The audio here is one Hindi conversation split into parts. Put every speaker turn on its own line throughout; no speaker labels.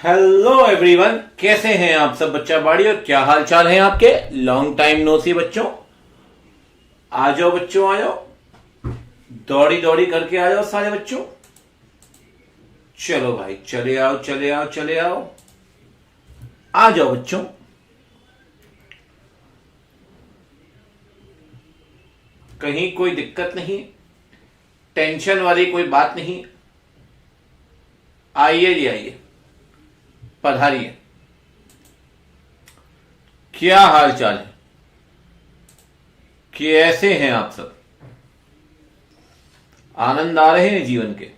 हेलो एवरीवन, कैसे हैं आप सब बच्चा बाड़ी और क्या हाल चाल है आपके। लॉन्ग टाइम नो सी बच्चों। आ जाओ बच्चों, आ जाओ, दौड़ी दौड़ी करके आ जाओ सारे बच्चों। चलो भाई, चले आओ चले आओ चले आओ, आ जाओ बच्चों। कहीं कोई दिक्कत नहीं, टेंशन वाली कोई बात नहीं। आइए जी आइए, पधारिए। क्या हाल चाल है, कैसे हैं आप सब। आनंद आ रहे हैं जीवन के।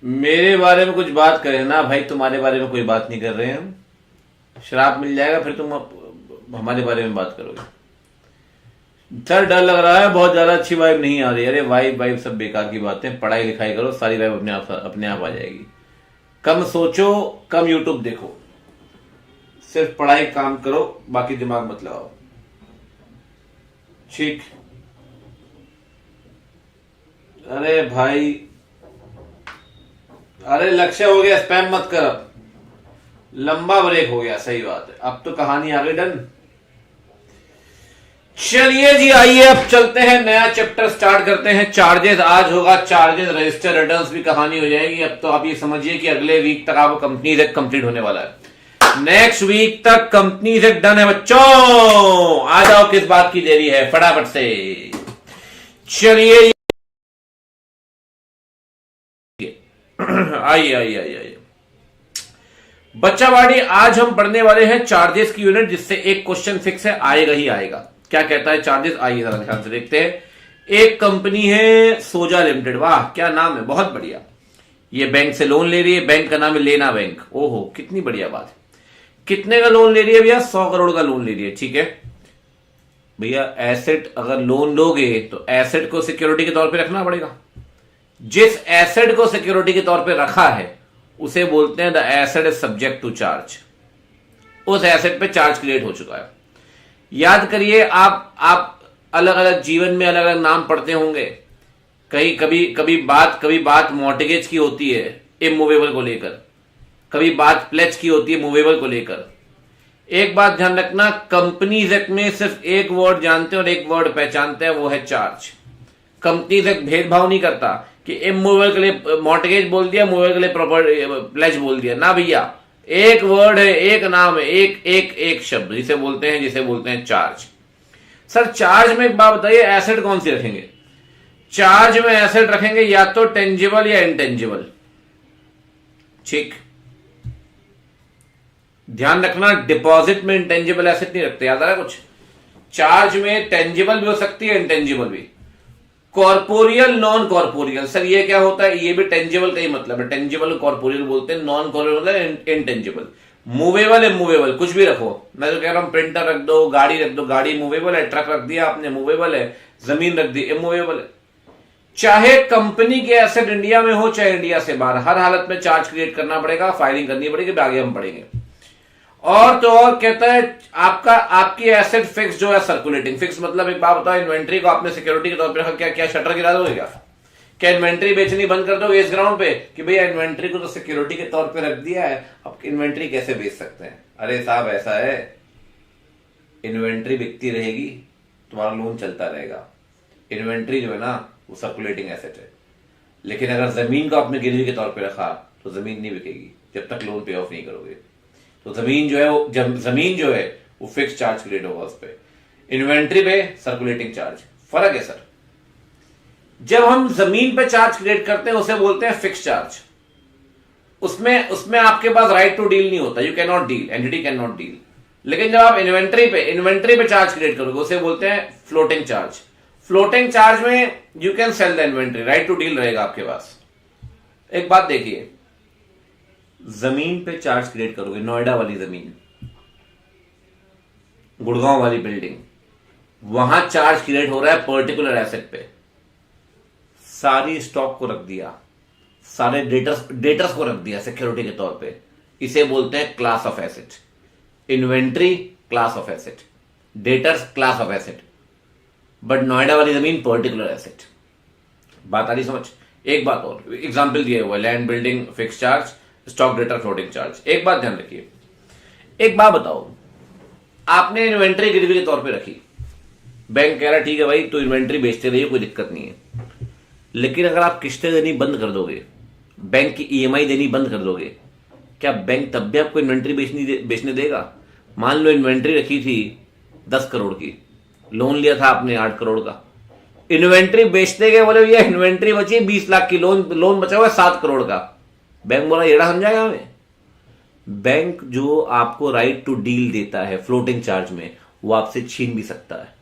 मेरे बारे में कुछ बात करें ना भाई, तुम्हारे बारे में कोई बात नहीं कर रहे हैं हम। शराब मिल जाएगा फिर तुम हमारे बारे में बात करोगे। सर डर लग रहा है, बहुत ज्यादा अच्छी वाइब नहीं आ रही। अरे वाइब वाइब सब बेकार की बातें, पढ़ाई लिखाई करो, सारी वाइब अपने आप आ जाएगी। कम सोचो, कम यूट्यूब देखो, सिर्फ पढ़ाई काम करो, बाकी दिमाग मत लगाओ। ठीक। अरे भाई, अरे लक्ष्य हो गया, स्पैम मत कर। अब लंबा ब्रेक हो गया, सही बात है। अब तो कहानी आ गई डन। चलिए जी आइए, अब चलते हैं, नया चैप्टर स्टार्ट करते हैं। चार्जेस आज होगा, चार्जेस रजिस्टर रिटर्न्स भी कहानी हो जाएगी। अब तो आप ये समझिए कि अगले वीक तक आपको कंपनी से कंप्लीट होने वाला है। नेक्स्ट वीक तक कंपनी से डन है बच्चों। आ जाओ, किस बात की देरी है, फटाफट से चलिए। आइए आइए आइए आइए बच्चा बाड़ी, आज हम पढ़ने वाले हैं चार्जेस की यूनिट, जिससे एक क्वेश्चन फिक्स है, आएगा ही आएगा। क्या कहता है चार्जेस, आइए जरा ध्यान से देखते हैं। एक कंपनी है सोजा लिमिटेड, वाह क्या नाम है, बहुत बढ़िया। ये बैंक से लोन ले रही है, बैंक का नाम है लेना बैंक। ओहो कितनी बढ़िया बात है। कितने का लोन ले रही है भैया, 100 करोड़ का लोन ले रही है। ठीक है भैया, एसेट अगर लोन लोगे तो एसेट को सिक्योरिटी के तौर पर रखना पड़ेगा। जिस एसेट को सिक्योरिटी के तौर पर रखा है उसे बोलते हैं the asset is subject to charge. उस एसेट पे चार्ज क्रिएट हो चुका है। याद करिए, आप अलग अलग जीवन में अलग अलग नाम पढ़ते होंगे। कभी बात मॉर्टगेज की होती है इमूवेबल को लेकर, कभी बात प्लेज की होती है मूवेबल को लेकर। एक बात ध्यान रखना, कंपनीज एक्ट में सिर्फ एक वर्ड जानते हैं और एक वर्ड पहचानते हैं, वो है चार्ज। कंपनीज एक्ट भेदभाव नहीं करता कि इमूवेबल के लिए मॉर्टगेज बोल दिया, मूवेबल के लिए प्रॉपर्टी प्लेज बोल दिया ना भैया। एक वर्ड है, एक नाम है, एक शब्द, जिसे बोलते हैं चार्ज। सर चार्ज में एक बात बताइए, एसेट कौन सी रखेंगे। चार्ज में एसेट रखेंगे या तो टेंजिबल या इनटेंजिबल। ठीक, ध्यान रखना, डिपॉजिट में इंटेंजिबल एसेट नहीं रखते, याद आ रहा है कुछ। चार्ज में टेंजिबल भी हो सकती है, इंटेंजिबल भी। कॉर्पोरियल नॉन कॉर्पोरियल, सर ये क्या होता है, ये भी टेंजिबल का ही मतलब है। टेंजिबल कॉर्पोरियल बोलते हैं, नॉन कॉर्पोरियल मतलब इनटेंजिबल। मूवेबल इमूवेबल, कुछ भी रखो। मैं तो कह रहा हूं प्रिंटर रख दो, गाड़ी रख दो, गाड़ी मूवेबल है। ट्रक रख दिया आपने, मूवेबल है। जमीन रख दी, इमूवेबल है। चाहे कंपनी के एसेट इंडिया में हो चाहे इंडिया से बाहर, हर हालत में चार्ज क्रिएट करना पड़ेगा, फाइलिंग करनी पड़ेगी, आगे हम पढ़ेंगे। और तो और कहता है आपकी एसेट फिक्स जो है सर्कुलेटिंग। फिक्स मतलब एक बात बताओ, इन्वेंट्री को आपने सिक्योरिटी के तौर पर रखा, क्या शटर गिरा दोगे क्या इन्वेंट्री बेचनी बंद कर दोगे इस ग्राउंड पे कि भैया इन्वेंट्री को तो सिक्योरिटी के तौर पे रख दिया है, अब इन्वेंट्री कैसे बेच सकते हैं। अरे साहब ऐसा है, इन्वेंट्री बिकती रहेगी, तुम्हारा लोन चलता रहेगा। इन्वेंट्री जो है ना वो सर्कुलेटिंग एसेट है। लेकिन अगर जमीन को आपने गिरवी के तौर पर रखा तो जमीन नहीं बिकेगी जब तक लोन पे ऑफ नहीं करोगे। तो जमीन जो है वो फिक्स चार्ज क्रिएट होगा उस पर। इन्वेंट्री पे सर्कुलेटिंग चार्ज, फर्क है सर। जब हम जमीन पे चार्ज क्रिएट करते हैं उसे बोलते हैं फिक्स चार्ज। उसमें आपके पास राइट टू डील नहीं होता, you can not deal, entity can not deal. लेकिन जब आप इन्वेंट्री पे चार्ज क्रिएट करोगे उसे बोलते हैं फ्लोटिंग चार्ज। फ्लोटिंग चार्ज में you can sell the inventory, right to deal रहेगा आपके पास। एक बात देखिए, जमीन पे चार्ज क्रिएट करोगे, नोएडा वाली जमीन, गुड़गांव वाली बिल्डिंग, वहां चार्ज क्रिएट हो रहा है पर्टिकुलर एसेट पे। सारी स्टॉक को रख दिया, सारे डेटर्स को रख दिया सिक्योरिटी के तौर पे, इसे बोलते हैं class of asset. Inventory class of asset, debtors class of asset. But Noida वाली जमीन पर्टिकुलर एसेट। बात आ रही समझ? एक बात और एग्जाम्पल दिया हुआ है, land building fix charge, stock debtor floating charge. एक बात ध्यान रखिए, एक बात बताओ, आपने इन्वेंट्री गिरवी के तौर पे रखी, बैंक कह रहा है ठीक है भाई तो इन्वेंट्री बेचते रहिए, कोई दिक्कत नहीं है, लेकिन अगर आप किस्तें देनी बंद कर दोगे, बैंक की ईएमआई देनी बंद कर दोगे, क्या बैंक तब भी आपको इन्वेंट्री बेचने देगा? मान लो इन्वेंट्री रखी थी 10 करोड़ की, लोन लिया था आपने 8 करोड़ का, इन्वेंट्री बेचते गए, बोले भैया इन्वेंट्री बची 20 लाख की, लोन बचा हुआ 7 करोड़ का, बैंक बोला येड़ा समझाएगा हमें? बैंक जो आपको राइट टू डील देता है फ्लोटिंग चार्ज में, वो आपसे छीन भी सकता है।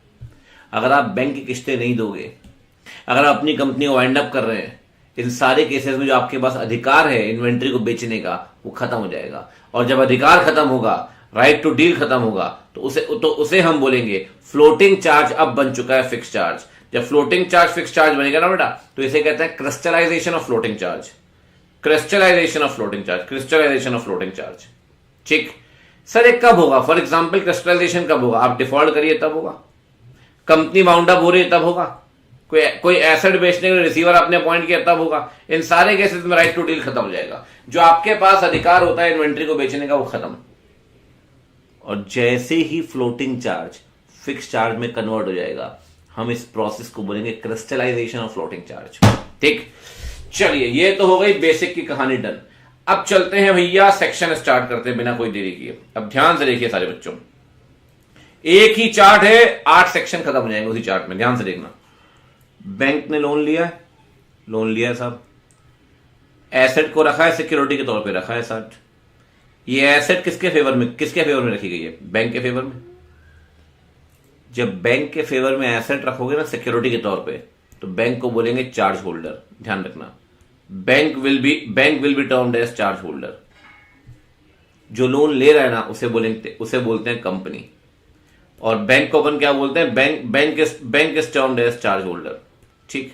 अगर आप बैंक की किस्तें नहीं दोगे, अगर आप अपनी कंपनी को वाइंड अप कर रहे हैं, इन सारे केसेस में जो आपके पास अधिकार है इन्वेंट्री को बेचने का, वो खत्म हो जाएगा। और जब अधिकार खत्म होगा, राइट टू डील खत्म होगा, तो उसे हम बोलेंगे फ्लोटिंग चार्ज अब बन चुका है फिक्स चार्ज। जब फ्लोटिंग चार्ज फिक्स चार्ज बनेगा ना बेटा, तो इसे कहते हैं crystallisation of floating charge, crystallisation of floating charge, crystallisation of floating charge. ठीक सर, ये कब होगा? फॉर एग्जाम्पल क्रिस्टलाइजेशन कब होगा? आप डिफॉल्ट करिए तब होगा, कंपनी वाउंड अप हो रही है तब होगा, कोई एसेट बेचने के लिए रिसीवर आपने अपॉइंट किया तब होगा। इन सारे केसेस में राइट टू डील खत्म हो जाएगा। जो आपके पास अधिकार होता है इन्वेंट्री को बेचने का, वो खत्म। और जैसे ही फ्लोटिंग चार्ज फिक्स चार्ज में कन्वर्ट हो जाएगा, हम इस प्रोसेस को बोलेंगे क्रिस्टलाइजेशन ऑफ फ्लोटिंग चार्ज। ठीक, चलिए ये तो हो गई बेसिक की कहानी डन। अब चलते हैं भैया, सेक्शन स्टार्ट करते हैं बिना कोई देरी किए। अब ध्यान से देखिए सारे बच्चों, एक ही चार्ट है, 8 सेक्शन खत्म हो जाएंगे उसी चार्ट में, ध्यान से देखना। बैंक ने लोन लिया है साहब, एसेट को रखा है सिक्योरिटी के तौर पे रखा है 60। ये एसेट किसके फेवर में रखी गई है? बैंक के फेवर में। जब बैंक के फेवर में एसेट रखोगे ना सिक्योरिटी के तौर पे, तो बैंक को बोलेंगे चार्ज होल्डर। ध्यान रखना, bank will be termed as charge holder. जो लोन ले रहा है ना, उसे बोलते हैं कंपनी। और बैंक को अपन क्या बोलते हैं? Bank is termed as charge holder. ठीक,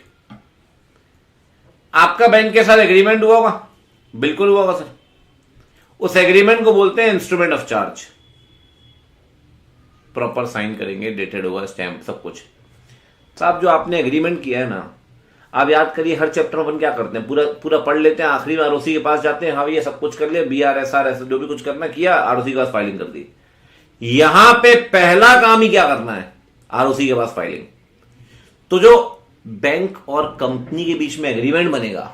आपका बैंक के साथ एग्रीमेंट हुआ होगा? बिल्कुल हुआ होगा सर। उस एग्रीमेंट को बोलते हैं instrument of charge. Proper sign करेंगे, डेटेड होगा, स्टैम्प, सब कुछ। साहब जो आपने एग्रीमेंट किया है ना, आप याद करिए, हर चैप्टर में अपन क्या करते हैं, पूरा पढ़ लेते हैं, आखिरी में आरओसी के पास जाते हैं, हाँ भैया सब कुछ कर लिया, BRSR ऐसा जो भी कुछ करना किया, आरओसी के पास फाइलिंग कर दी। यहां पे पहला काम ही क्या करना है? आरओसी के पास फाइलिंग। तो जो बैंक और कंपनी के बीच में एग्रीमेंट बनेगा,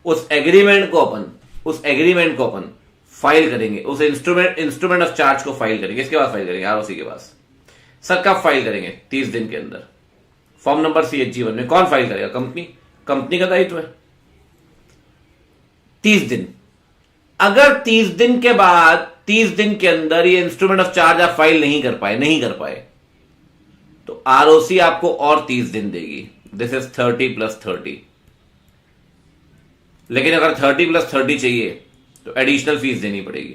उस एग्रीमेंट को अपन फाइल करेंगे, उस इंस्ट्रूमेंट ऑफ चार्ज को फाइल करेंगे। किसके पास फाइल करेंगे? आरओसी के पास। सर कब फाइल करेंगे? 30 दिन के अंदर। फॉर्म नंबर CHG1 में कौन फाइल करेगा? कंपनी का दायित्व है। 30 दिन। अगर 30 दिन के बाद 30 दिन के अंदर ये इंस्ट्रूमेंट ऑफ चार्ज आप फाइल नहीं कर पाए, तो आरओसी आपको और 30 दिन देगी। This is 30 + 30। लेकिन अगर 30 + 30 चाहिए तो एडिशनल फीस देनी पड़ेगी।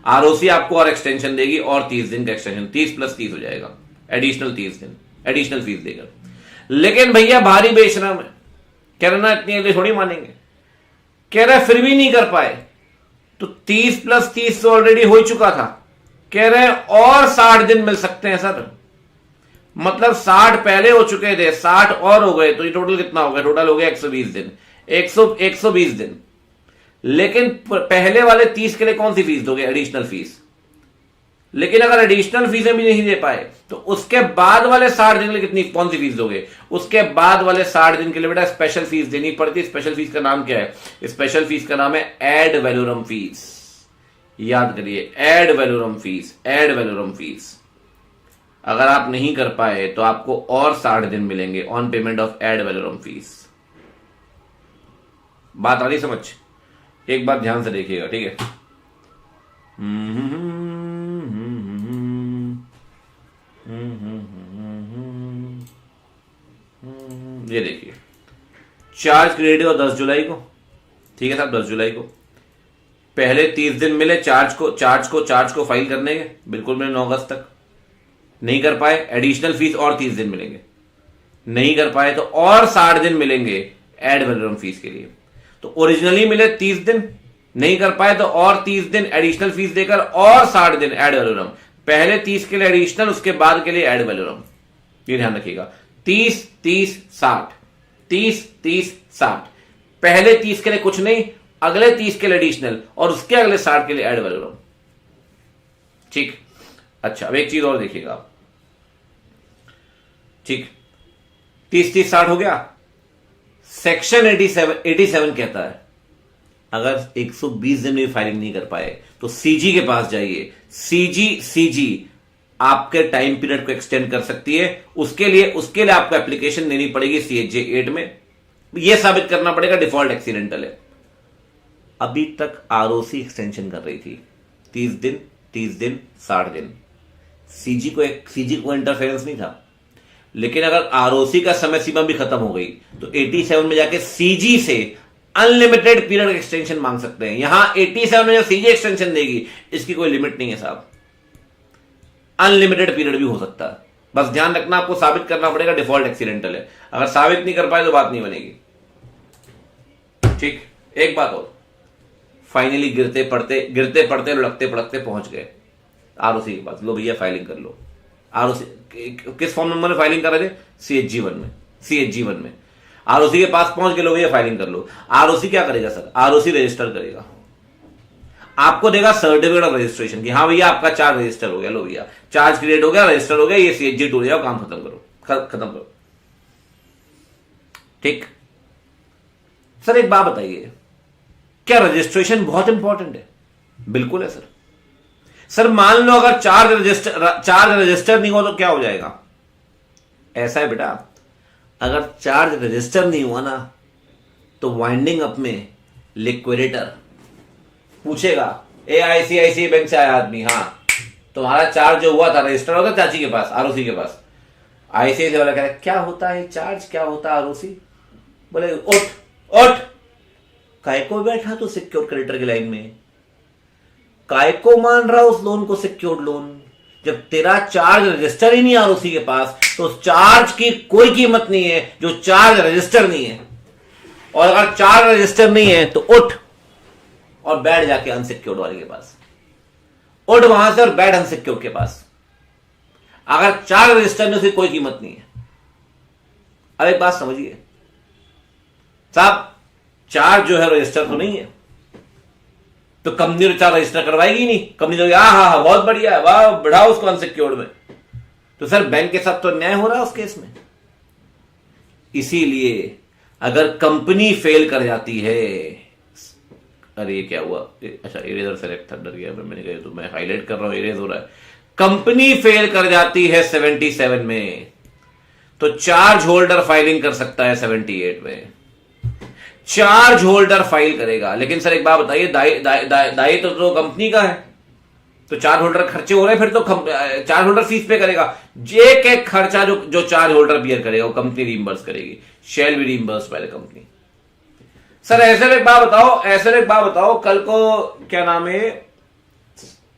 आरओसी आपको और एक्सटेंशन देगी, और 30 दिन का एक्सटेंशन, 30 + 30 हो जाएगा, एडिशनल 30 दिन एडिशनल फीस देगा। लेकिन भैया भारी बेच रहा मैं, कह रहा ना इतनी थोड़ी मानेंगे, कह रहा फिर भी नहीं कर पाए, तो 30 + 30 तो ऑलरेडी हो चुका था, कह रहे और 60 दिन मिल सकते हैं सर। मतलब 60 पहले हो चुके थे, 60 और हो गए, तो ये टोटल कितना हो गया? टोटल हो गया 120 दिन, 120 दिन। लेकिन पहले वाले 30 के लिए कौन सी फीस दोगे? Additional fees. लेकिन अगर एडिशनल फीसें भी नहीं दे पाए, तो उसके बाद वाले 60 दिन के लिए कौन सी फीस दोगे? उसके बाद वाले 60 दिन के लिए बेटा स्पेशल फीस देनी पड़ती है। स्पेशल फीस का नाम क्या है? स्पेशल फीस का नाम है एड वैलोरम फीस। याद करिए, एड वैलोरम फीस। अगर आप नहीं कर पाए तो आपको और 60 दिन मिलेंगे on payment of ad valorem fees. बात आ रही समझ? एक बात ध्यान से देखिएगा, ठीक है? ये देखिए, चार्ज क्रेडिट हुआ 10 जुलाई को, ठीक है साहब? 10 जुलाई को पहले 30 दिन मिले चार्ज को फाइल करने के, बिल्कुल मिले 9 अगस्त तक। नहीं कर पाए, एडिशनल फीस और 30 दिन मिलेंगे। नहीं कर पाए तो और 60 दिन मिलेंगे एड वैलोरम फीस के लिए। तो ओरिजिनली मिले 30 दिन, नहीं कर पाए तो और 30 दिन एडिशनल फीस देकर और 60 दिन एड वैलोरम। पहले 30 के लिए एडिशनल, उसके बाद के लिए एड वैलोरम। ये ध्यान रखिएगा। 30 30 60, 30 30 60, पहले 30 के लिए कुछ नहीं, अगले 30 के लिए एडिशनल, और उसके अगले 60 के लिए एड वैल्यूम। ठीक, अच्छा अब एक चीज और देखिएगा आप। ठीक, 30 30 60 हो गया। सेक्शन 87 कहता है अगर 120 दिन में फाइलिंग नहीं कर पाए तो सीजी के पास जाइए। सीजी आपके टाइम पीरियड को एक्सटेंड कर सकती है। उसके लिए आपको एप्लीकेशन देनी पड़ेगी CHJ 8 में। यह साबित करना पड़ेगा डिफॉल्ट एक्सीडेंटल है। अभी तक ROC एक्सटेंशन कर रही थी 30 दिन 60 दिन। सीजी को इंटरफेरेंस नहीं था, लेकिन अगर ROC का समय सीमा भी खत्म हो गई तो 87 में जाके सीजी से अनलिमिटेड पीरियड एक्सटेंशन मांग सकते हैं। यहां 87 में जो सीजी एक्सटेंशन देगी इसकी कोई लिमिट नहीं है साहब, अनलिमिटेड पीरियड भी हो सकता है। बस ध्यान रखना, आपको साबित करना पड़ेगा डिफॉल्ट एक्सीडेंटल है। अगर साबित नहीं कर पाए तो बात नहीं बनेगी। ठीक, एक बात और, फाइनली गिरते पड़ते लुढ़कते पड़कते पहुंच गए ROC के पास। लो भैया फाइलिंग कर लो। ROC किस फॉर्म नंबर में फाइलिंग कर रहे थे? CHG 1 में। ROC के पास पहुंच गए, लो भैया फाइलिंग कर लो। ROC क्या करेगा सर? ROC रजिस्टर करेगा, आपको देगा सर्टिफिकेट ऑफ रजिस्ट्रेशन की हाँ भैया आपका चार्ज रजिस्टर हो गया। लो भैया चार्ज क्रिएट हो गया, रजिस्टर हो गया, ये CHG 2 हो जाओ, काम खत्म करो। ठीक सर, एक बात बताइए, क्या रजिस्ट्रेशन बहुत इंपॉर्टेंट है? बिल्कुल है सर मान लो अगर चार्ज रजिस्टर नहीं हुआ तो क्या हो जाएगा? ऐसा है बेटा, अगर चार्ज रजिस्टर नहीं हुआ ना तो वाइंडिंग अप में लिक्विडेटर पूछेगा, ICICI बैंक से आया आदमी, हाँ तुम्हारा चार्ज जो हुआ था रजिस्टर होगा चाची के पास, ROC के पास। ICICI वाला कह रहा है क्या होता है चार्ज, क्या होता है ROC? बोले उठ काय को बैठा तो सिक्योर क्रेडिटर की लाइन में, काय को मान रहा उस लोन को सिक्योर्ड लोन? जब तेरा चार्ज रजिस्टर ही नहीं ROC के पास तो उस चार्ज की कोई कीमत नहीं है जो चार्ज रजिस्टर नहीं है। और अगर चार्ज रजिस्टर नहीं है तो उठ और बैठ जाके अनसिक्योर्ड वाले के पास, उठ वहां से और बैठ अनसिक्योर्ड के पास। अगर चार्ज रजिस्टर में उसकी कोई कीमत नहीं है। अब एक बात समझिए साहब, चार्ज जो है रजिस्टर तो नहीं है तो कंपनी तो चार्ज रजिस्टर करवाएगी नहीं। कंपनी तो हाँ बहुत बढ़िया है, वाह बढ़ाओ उसको अनसिक्योर्ड में। तो सर बैंक के साथ तो अन्याय हो रहा है उस केस में। इसीलिए अगर कंपनी फेल कर जाती है, अरे ये क्या हुआ? अच्छा इरेजर सेलेक्ट था, डर गया मैंने कहा तो मैं हाईलाइट कर रहा हूं, इरेज हो रहा है। कंपनी फेल कर जाती है 77 में तो चार्ज होल्डर फाइलिंग कर सकता है 78 में। चार्ज होल्डर फाइल करेगा, लेकिन सर एक बात बताइए, दायित्व तो कंपनी का है, तो चार्ज होल्डर खर्चे हो रहे हैं, फिर तो चार्ज होल्डर फीस पे करेगा। जे के खर्चा जो चार्ज होल्डर बियर करेगा वो कंपनी रिइंबर्स करेगी, shall be reimburse by the company. Sir ऐसे एक बात बताओ, कल को क्या नाम है,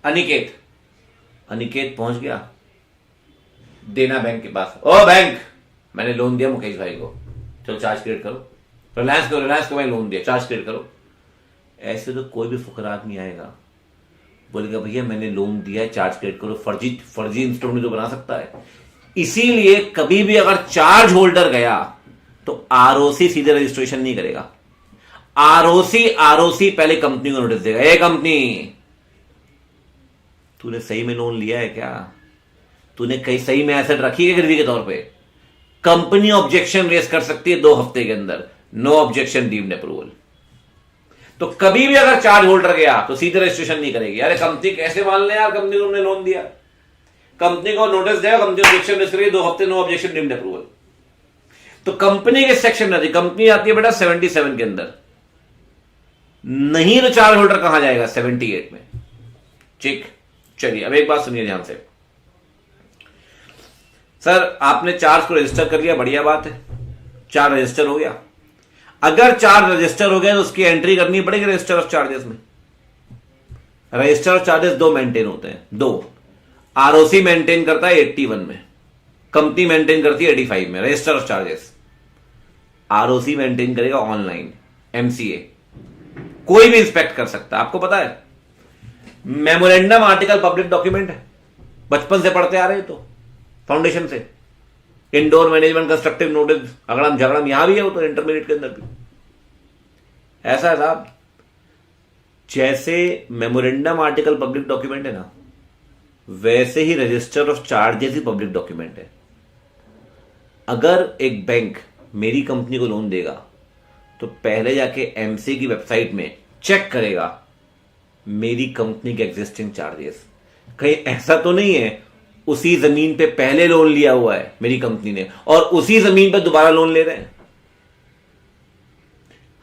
अनिकेत पहुंच गया देना बैंक के पास, ओ बैंक मैंने लोन दिया मुकेश भाई को, चलो चार्ज क्रिएट करो। रिलायंस को मैं लोन दिया, चार्ज क्रिएट करो। ऐसे तो कोई भी फुकरा आदमी आएगा, बोलेगा भैया मैंने लोन दिया है चार्ज क्रिएट करो। फर्जी इंस्ट्रूमेंट तो बना सकता है। इसीलिए कभी भी अगर चार्ज होल्डर गया तो ROC सीधे रजिस्ट्रेशन नहीं करेगा। ROC पहले कंपनी को नोटिस देगा, ए कंपनी तूने सही में लोन लिया है क्या? तूने कहीं सही में एसेट रखी है गिरवी के तौर पे? कंपनी ऑब्जेक्शन रेज कर सकती है 2 हफ्ते के अंदर, नो ऑब्जेक्शन डीम्ड अप्रूवल। तो कभी भी अगर चार्ज होल्डर गया तो सीधे रजिस्ट्रेशन नहीं करेगी। अरे कंपनी कैसे मान ले यार, कंपनी को तुमने लोन दिया, कंपनी को नोटिस देगा, कंपनी ऑब्जेक्शन रेज करेगी 2 हफ्ते, नो ऑब्जेक्शन डीम्ड अप्रूवल। तो कंपनी के सेक्शन में कंपनी आती है बेटा 77 के अंदर, नहीं तो चार्ज होल्डर कहां जाएगा? 78 में। ठीक, चलिए अब एक बात सुनिए ध्यान से। सर आपने चार्ज को रजिस्टर कर लिया, बढ़िया बात है, चार्ज रजिस्टर हो गया। अगर चार्ज रजिस्टर हो गया तो उसकी एंट्री करनी पड़ेगी रजिस्टर ऑफ चार्जेस में। रजिस्टर ऑफ चार्जेस 2 मेंटेन होते हैं, 2। ROC मेंटेन करता है 81 में, कंपनी मेंटेन करती है 85 में। Register of charges ROC maintain करेगा ऑनलाइन, MCA, कोई भी इंस्पेक्ट कर सकता है। आपको पता है मेमोरेंडम आर्टिकल पब्लिक डॉक्यूमेंट है, बचपन से पढ़ते आ रहे हैं तो फाउंडेशन से। इंडोर मैनेजमेंट कंस्ट्रक्टिव नोटिस, अगड़म झगड़म यहां भी है, वो तो इंटरमीडिएट के अंदर भी ऐसा है साहब। जैसे मेमोरेंडम आर्टिकल पब्लिक डॉक्यूमेंट है ना, वैसे ही रजिस्टर ऑफ चार्जेस ही पब्लिक डॉक्यूमेंट है। अगर एक बैंक मेरी कंपनी को लोन देगा तो पहले जाके एमसी की वेबसाइट में चेक करेगा मेरी कंपनी के एग्जिस्टिंग चार्जेस। कहीं ऐसा तो नहीं है उसी जमीन पे पहले लोन लिया हुआ है मेरी कंपनी ने और उसी जमीन पे दोबारा लोन ले रहे हैं।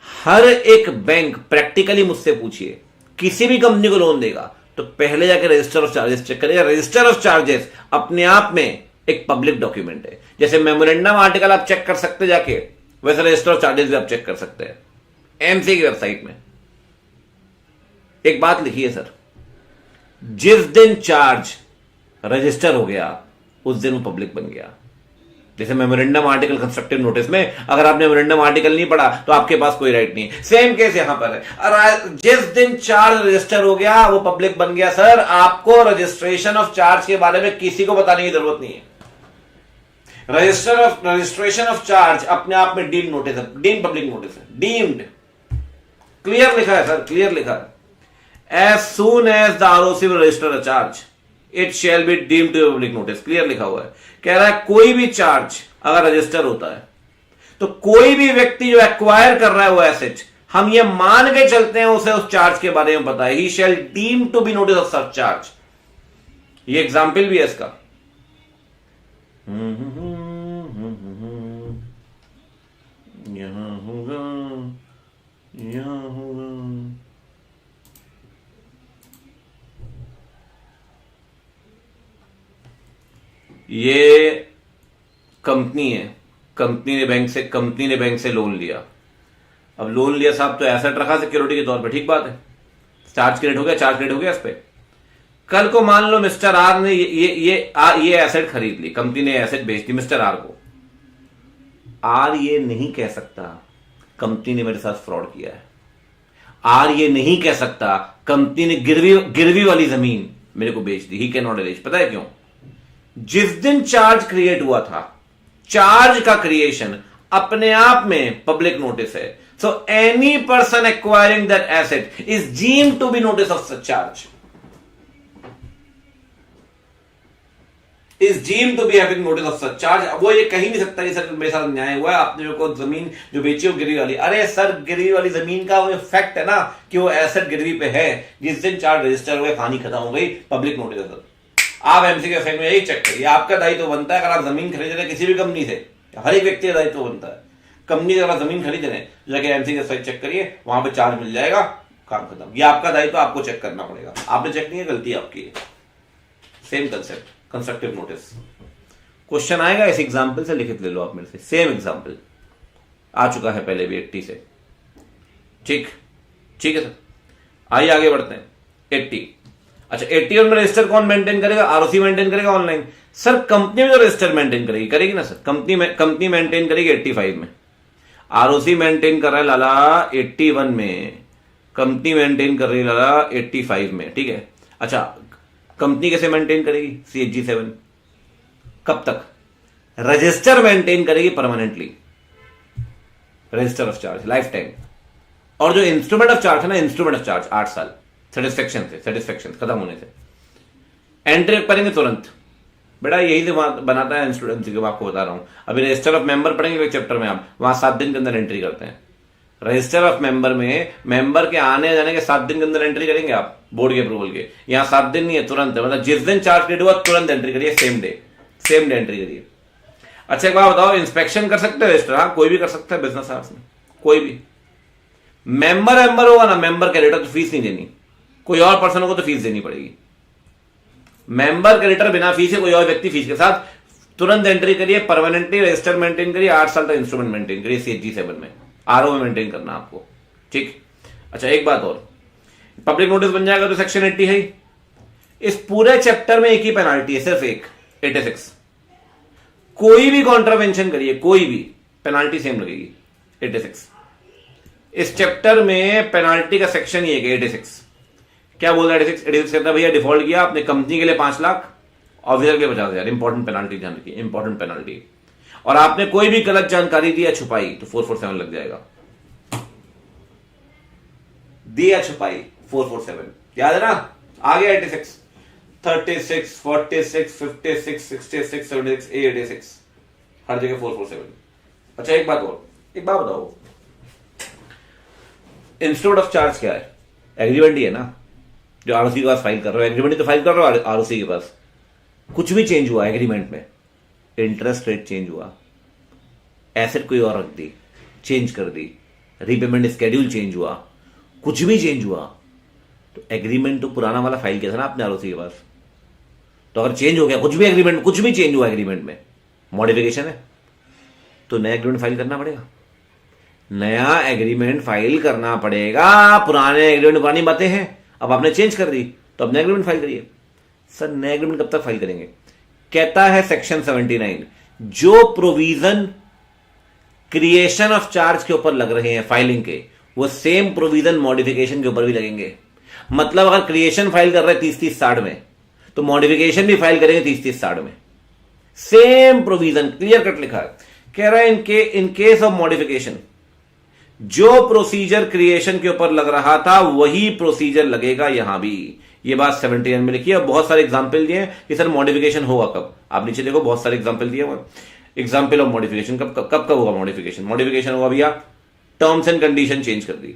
हर एक बैंक प्रैक्टिकली मुझसे पूछिए, किसी भी कंपनी को लोन देगा तो पहले जाके रजिस्टर ऑफ चार्जेस चेक करेगा। रजिस्टर ऑफ चार्जेस अपने आप में एक पब्लिक डॉक्यूमेंट है। जैसे मेमोरेंडम आर्टिकल आप चेक कर सकते जाके, वैसे रजिस्टर ऑफ चार्जेस भी आप चेक कर सकते हैं एमसी की वेबसाइट में। एक बात लिखिए सर, जिस दिन चार्ज रजिस्टर हो गया उस दिन वो पब्लिक बन गया। जैसे मेमोरेंडम आर्टिकल कंस्ट्रक्टिव नोटिस में अगर आपने मेमोरेंडम आर्टिकल नहीं पढ़ा तो आपके पास कोई राइट नहीं है। सेम केस यहां पर है, और जिस दिन चार्ज रजिस्टर हो गया वो पब्लिक बन गया। सर आपको रजिस्ट्रेशन ऑफ चार्ज के बारे में किसी को बताने की जरूरत नहीं है। रजिस्ट्रेशन ऑफ चार्ज अपने आप में डीम्ड नोटिस है, डीम्ड पब्लिक नोटिस है, डीम्ड। क्लियर लिखा है सर, क्लियर लिखा है। As soon as the ROC will register a charge it shall be deemed to public notice. Clear लिखा हुआ है। कह रहा है कोई भी चार्ज अगर रजिस्टर होता है तो कोई भी व्यक्ति जो एक्वायर कर रहा है वो एसेट, हम ये मान के चलते हैं उसे उस चार्ज के बारे में पता है। He shall deem to be notice of such charge. ये एग्जाम्पल भी है इसका। यहां होगा, यहां होगा। ये कंपनी है, कंपनी ने बैंक से लोन लिया। अब लोन लिया साहब तो एसेट रखा सिक्योरिटी के तौर पे, ठीक बात है। चार्ज क्रेडिट हो गया इस पे। कल को मान लो मिस्टर आर ने ये एसेट खरीद ली, कंपनी ने एसेट बेच दी मिस्टर आर को। आर ये नहीं कह सकता कंपनी ने मेरे साथ फ्रॉड किया है। आर ये नहीं कह सकता कंपनी ने गिरवी वाली जमीन मेरे को बेच दी। He cannot arrange. पता है क्यों? जिस दिन चार्ज क्रिएट हुआ था, चार्ज का क्रिएशन अपने आप में पब्लिक नोटिस है। So any person acquiring that asset is deemed to be notice of such charge, is deemed to be having notice of such charge. वो ये कह ही नहीं सकता कि सर मेरे साथ न्याय हुआ है, आपने मेरे को जमीन जो बेची हो गिरवी वाली। अरे सर गिरवी वाली जमीन का वो फैक्ट है ना कि वो एसेट गिरवी पे है। जिस दिन चार्ज रजिस्टर हुए, कहानी खत्म हो गई, पब्लिक नोटिस है। आप एमसी के वेबसाइट में यही चेक करिए। आपका दायित्व बनता है, अगर आप जमीन खरीद रहे हैं किसी भी कंपनी से, हर एक व्यक्ति का दायित्व बनता है। कंपनी से अगर आप जमीन खरीद रहे हैं जाके एमसी की वेबसाइट चेक करिए, वहां पे चार्ज मिल जाएगा, काम खत्म। ये आपका दायित्व, आपको चेक करना पड़ेगा। आपने चेक नहीं है, गलती आपकी है। Same concept, constructive notice. Question आएगा इस एग्जाम्पल से, लिखित ले लो आप मेरे से। सेम एग्जाम्पल आ चुका है पहले भी 80 से। ठीक है सर, आइए आगे बढ़ते हैं। 80, अच्छा 81 में रजिस्टर कौन मेंटेन करेगा? आरओसी मेंटेन करेगा ऑनलाइन। सर कंपनी में जो रजिस्टर मेंटेन करेगी ना सर, कंपनी मेंटेन करेगी 85 में। आरओसी मेंटेन कर रहा है लाला 81 में, कंपनी मेंटेन कर रही है लाला 85 में। ठीक है, अच्छा कंपनी कैसे मेंटेन करेगी? CHG 7। कब तक? रजिस्टर मेंटेन करेगी permanently, register of charge life time. और जो इंस्ट्रूमेंट ऑफ चार्ज है ना, इंस्ट्रूमेंट ऑफ चार्ज 8 साल सेटिस्फेक्शन खत्म होने से। एंट्री करेंगे तुरंत। बेटा यही से बनाता है इंस्टूडेंसी के, आपको बता रहा हूं। अभी रजिस्टर ऑफ मेंबर पढ़ेंगे एक चैप्टर में, आप वहां 7 दिन के अंदर एंट्री करते हैं। रजिस्टर ऑफ मेंबर में मेंबर के आने जाने के 7 दिन के अंदर एंट्री करेंगे आप, बोर्ड के अप्रूवल के। यहां 7 दिन नहीं है, तुरंत है। मतलब जिस दिन चार्ज क्रिएट हुआ तुरंत एंट्री करिए, सेम डे एंट्री करिए। अच्छा एक बात बताओ, इंस्पेक्शन कर सकते हैं रजिस्टर? हाँ, कोई भी कर सकता है बिजनेस आवर्स में, कोई भी। मेंबर होगा ना, मेंबर क्रेडिटर तो फीस नहीं देनी, कोई और पर्सन को तो फीस देनी पड़ेगी। मेंबर क्रेडिटर बिना फीस है, कोई और व्यक्ति फीस के साथ। तुरंत एंट्री करिए, परमानेंटली रजिस्टर मेंटेन करिए, 8 साल तक इंस्ट्रूमेंट मेंटेन करिए CHG 7 में। आरओ में मेंटेन करना आपको, ठीक। अच्छा एक बात और, पब्लिक नोटिस बन जाएगा तो सेक्शन 80 है। इस पूरे चैप्टर में एक ही पेनाल्टी है, सिर्फ एक, 86। कोई भी कॉन्ट्रावेंशन करिए, कोई भी, पेनाल्टी सेम लगेगी 86। इस चैप्टर में पेनाल्टी का सेक्शन ही है 86। क्या बोल रहा है 86 कहता है भैया डिफॉल्ट किया आपने, कंपनी के लिए 5 लाख, ऑफिसर के लिए 50,000। इंपॉर्टेंट पेनाल्टी ध्यान रखिए, इंपॉर्टेंट पेनाल्टी। और आपने कोई भी गलत जानकारी दी या छुपाई तो 447 लग जाएगा। दी या छुपाई 447, याद है ना। आगे 86, 36, 46, 56, 66, 76, 86, हर जगह 447। अच्छा एक बात बताओ, इंस्टीट्यूट ऑफ चार्ज क्या है? एग्रीमेंट ही है ना, जो आरओसी के पास फाइल कर रहे हो, एग्रीमेंट तो फाइल कर रहे हो आरओसी के पास। कुछ भी चेंज हुआ एग्रीमेंट में, इंटरेस्ट रेट चेंज हुआ, एसेट कोई और रख दी, चेंज कर दी, रीपेमेंट स्केड्यूल चेंज हुआ, कुछ भी चेंज हुआ तो एग्रीमेंट तो पुराना वाला फाइल किया था ना आपने आरओसी के पास। तो अगर चेंज हो गया कुछ भी एग्रीमेंट, कुछ भी चेंज हुआ एग्रीमेंट में, मॉडिफिकेशन है, तो नया एग्रीमेंट फाइल करना पड़ेगा। नया एग्रीमेंट फाइल करना पड़ेगा। पुराने एग्रीमेंट पुरानी बातें हैं, अब आपने चेंज कर दी तो अब नया एग्रीमेंट फाइल करिए। सर नया एग्रीमेंट कब तक फाइल करेंगे? कहता है सेक्शन 79, जो प्रोविजन क्रिएशन ऑफ चार्ज के ऊपर लग रहे हैं फाइलिंग के, वो सेम प्रोविजन मॉडिफिकेशन के ऊपर भी लगेंगे। मतलब अगर क्रिएशन फाइल कर रहे हैं 30-30-60 में, तो मॉडिफिकेशन भी फाइल करेंगे 30-30-60 में। सेम प्रोविजन क्लियर कट लिखा है। कह रहा है इन केस ऑफ मॉडिफिकेशन, जो प्रोसीजर क्रिएशन के ऊपर लग रहा था वही प्रोसीजर लगेगा यहां भी। ये बात 79 में लिखी है। बहुत सारे एग्जांपल दिए हैं कि सर मॉडिफिकेशन होगा कब। आप नीचे देखो बहुत सारे एग्जांपल दिए हुए। एग्जांपल ऑफ मॉडिफिकेशन कब होगा मॉडिफिकेशन? मॉडिफिकेशन होगा भैया, टर्म्स एंड कंडीशन चेंज कर दी,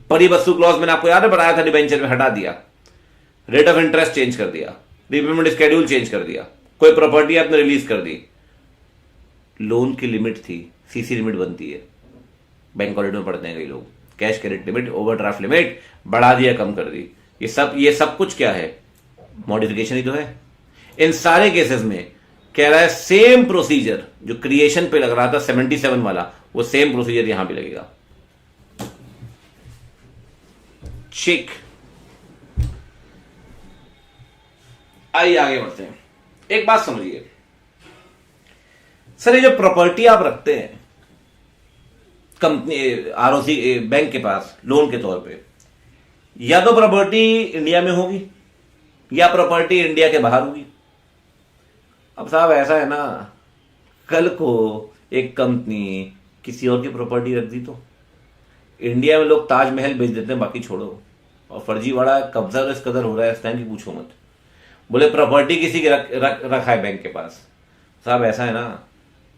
परिवस्तु क्लॉज मैंने आपको याद है बताया था, डिबेंचर में हटा दिया, रेट ऑफ इंटरेस्ट चेंज कर दिया, रीपेमेंट स्केड्यूल चेंज कर दिया, कोई प्रॉपर्टी आपने रिलीज कर दी, लोन की लिमिट थी, सीसी लिमिट बनती है, बैंक कॉरिडोर में पढ़ते हैं कई लोग, cash credit limit, overdraft limit बढ़ा दिया, कम कर दी। ये सब कुछ क्या है? मॉडिफिकेशन ही तो है। इन सारे केसेस में कह रहा है सेम प्रोसीजर जो क्रिएशन पे लग रहा था 77 वाला, वो सेम प्रोसीजर यहां भी लगेगा। ठीक, आइए आगे बढ़ते हैं। एक बात समझिए सर, ये जो प्रॉपर्टी आप रखते हैं कंपनी आरओसी बैंक के पास लोन के तौर पे, या तो प्रॉपर्टी इंडिया में होगी या प्रॉपर्टी इंडिया के बाहर होगी। अब साहब ऐसा है ना, कल को एक कंपनी किसी और की प्रॉपर्टी रख दी तो इंडिया में लोग ताजमहल बेच देते हैं, बाकी छोड़ो, और फर्जीवाड़ा कब्जा इस कदर हो रहा है इस टाइम की पूछो मत। बोले प्रॉपर्टी किसी की रखा है बैंक के पास। साहब ऐसा है ना,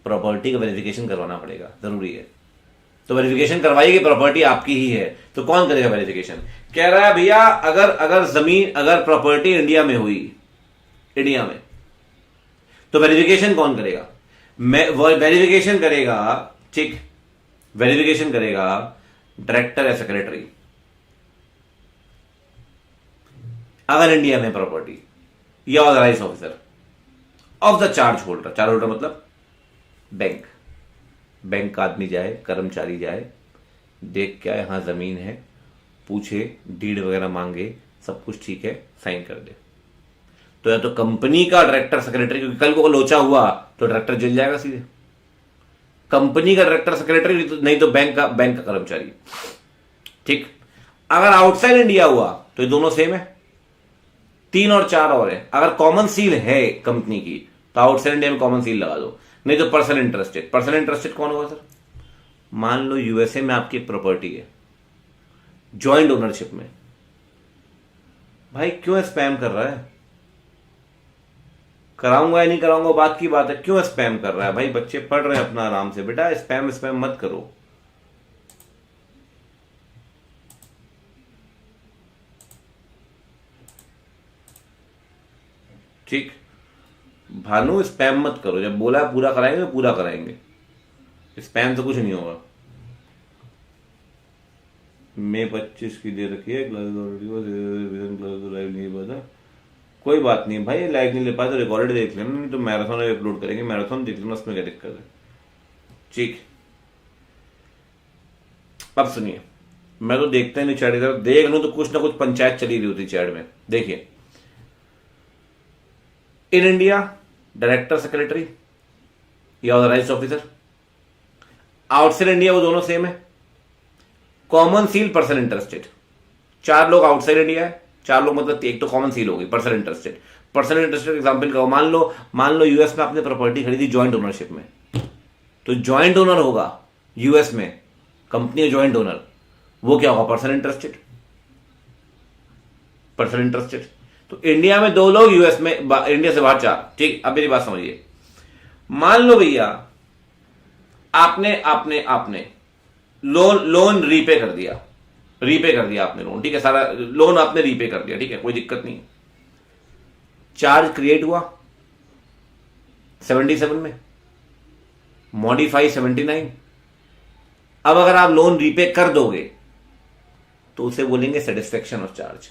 प्रॉपर्टी का वेरिफिकेशन करवाना पड़ेगा, जरूरी है। तो वेरिफिकेशन करवाइए, प्रॉपर्टी आपकी ही है, तो कौन करेगा वेरिफिकेशन? कह रहा है भैया अगर प्रॉपर्टी इंडिया में हुई, इंडिया में, तो वेरिफिकेशन कौन करेगा? वेरिफिकेशन करेगा, ठीक, वेरिफिकेशन करेगा डायरेक्टर या सेक्रेटरी। अगर इंडिया में प्रॉपर्टी, या authorised officer of the charge holder मतलब बैंक का आदमी जाए, कर्मचारी जाए, देख क्या यहां जमीन है, पूछे, डीड वगैरह मांगे, सब कुछ ठीक है, साइन कर दे। तो या तो कंपनी का डायरेक्टर सेक्रेटरी, क्योंकि कल को लोचा हुआ तो डायरेक्टर जेल जाएगा सीधे, कंपनी का डायरेक्टर सेक्रेटरी, नहीं तो बैंक का कर्मचारी। ठीक, अगर आउटसाइड इंडिया हुआ तो ये दोनों सेम है, 3 और 4 और है। अगर कॉमन सील है कंपनी की तो आउटसाइड इंडिया में कॉमन सील लगा दो, नहीं तो पर्सनल इंटरेस्टेड। पर्सनल इंटरेस्टेड कौन होगा सर? मान लो यूएसए में आपकी एक प्रॉपर्टी है, ज्वाइंट ओनरशिप में। भाई क्यों स्पैम कर रहा है? कराऊंगा या नहीं कराऊंगा बात की बात है, क्यों स्पैम कर रहा है? भाई बच्चे पढ़ रहे हैं अपना आराम से, बेटा स्पैम मत करो। ठीक, भानु स्पैम मत करो, जब बोला पूरा कराएंगे पूरा कराएंगे, स्पैम तो कुछ नहीं होगा। मई 25 की दे रखी है, नहीं पता, कोई बात नहीं भाई, लाइव नहीं ले पाए तो रिकॉर्डेड देख लेना, नहीं तो मैराथन अपलोड करेंगे, मैराथन देख लेना, उसमें क्या दिक्कत है। ठीक, अब सुनिए, मैं तो देखता ही नहीं चैट की तरफ, देख लूं तो कुछ ना कुछ पंचायत चली रही होती चैट में। देखिए, इन इंडिया डायरेक्टर सेक्रेटरी या ऑथराइज्ड ऑफिसर, आउटसाइड इंडिया वो दोनों सेम है, कॉमन सील पर्सन इंटरेस्टेड। 4 लोग आउटसाइड इंडिया है, 4 लोग मतलब एक तो कॉमन सील होगी, person interested. Person interested example का मान लो यूएस में आपने प्रॉपर्टी खरीदी ज्वाइंट ओनरशिप में, तो ज्वाइंट ओनर होगा यूएस में, कंपनी का ज्वाइंट ओनर, वो क्या होगा? Person interested. Person interested. तो इंडिया में 2 लोग, यूएस में, इंडिया से बाहर 4। ठीक, अब मेरी बात समझिए। मान लो भैया आपने आपने आपने लोन रीपे कर दिया, आपने लोन, ठीक है, सारा लोन आपने रीपे कर दिया, ठीक है, कोई दिक्कत नहीं। चार्ज क्रिएट हुआ 77 में, मॉडिफाई 79। अब अगर आप लोन रीपे कर दोगे तो उसे बोलेंगे सेटिस्फेक्शन ऑफ चार्ज।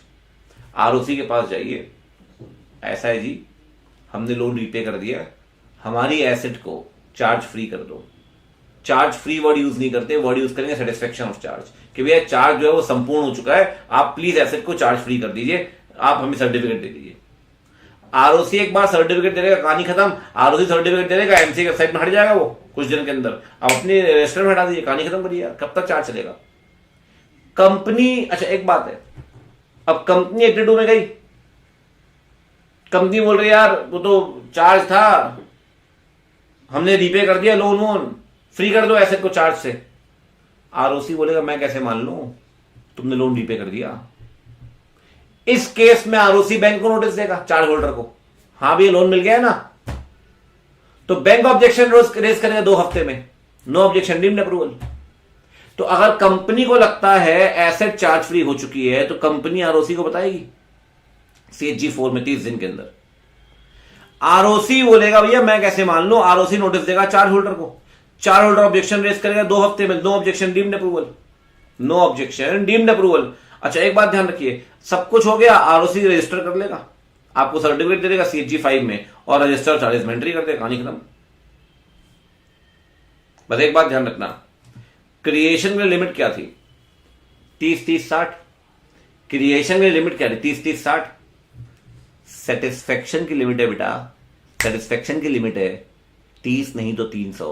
आरओसी के पास जाइए, ऐसा है जी, हमने लोन रीपे कर दिया, हमारी एसेट को चार्ज फ्री कर दो। चार्ज फ्री वर्ड यूज नहीं करते, वर्ड यूज करेंगे सेटिस्फेक्शन ऑफ चार्ज, कि भैया चार्ज जो है वो संपूर्ण हो चुका है, आप प्लीज एसेट को चार्ज फ्री कर दीजिए, आप हमें सर्टिफिकेट दे दीजिए। आरओसी एक बार सर्टिफिकेट दे देगा, कहानी खत्म। आरओसी सर्टिफिकेट दे देगा, एमसी के वेबसाइट में हट जाएगा वो कुछ दिन के अंदर, आप अपने रजिस्टर में हटा दीजिए, कहानी खत्म करिए यार, कब तक चार्ज चलेगा? कंपनी, अच्छा एक बात है, अब कंपनी 82 में गई, कंपनी बोल रही यार वो तो चार्ज था, हमने रीपे कर दिया, लोन फ्री कर दो एसेट को चार्ज से। आरओसी बोलेगा मैं कैसे मान लूं, तुमने लोन रीपे कर दिया। इस केस में आरओसी बैंक को नोटिस देगा, चार्ज होल्डर को, हाँ भी लोन मिल गया है ना, तो बैंक ऑब्जेक्शन रेज करेगा 2 हफ्ते में, नो ऑब्जेक्शन, डीम्ड अप्रूवल। तो अगर कंपनी को लगता है एसेट चार्ज फ्री हो चुकी है तो कंपनी आरओसी को बताएगी CHG 4 में 30 दिन के अंदर। आरओसी बोलेगा भैया मैं कैसे मान लूं, आरओसी नोटिस देगा चार्ज होल्डर को, चार्ज होल्डर ऑब्जेक्शन रेज करेगा 2 हफ्ते में, no objection deemed approval, no objection deemed approval. अच्छा एक बात ध्यान रखिए, सब कुछ हो गया, आरओसी रजिस्टर कर लेगा, आपको सर्टिफिकेट दे देगा CHG 5 में, और रजिस्टर चार्जेस में एंट्री कर देगा, कहानी खत्म। बस एक बात ध्यान रखना, क्रिएशन में लिमिट क्या थी? 30-30-60। क्रिएशन में लिमिट क्या थी? 30-30-60। सेटिस्फेक्शन की लिमिट है बेटा, सेटिस्फेक्शन की लिमिट है 30 नहीं तो 300।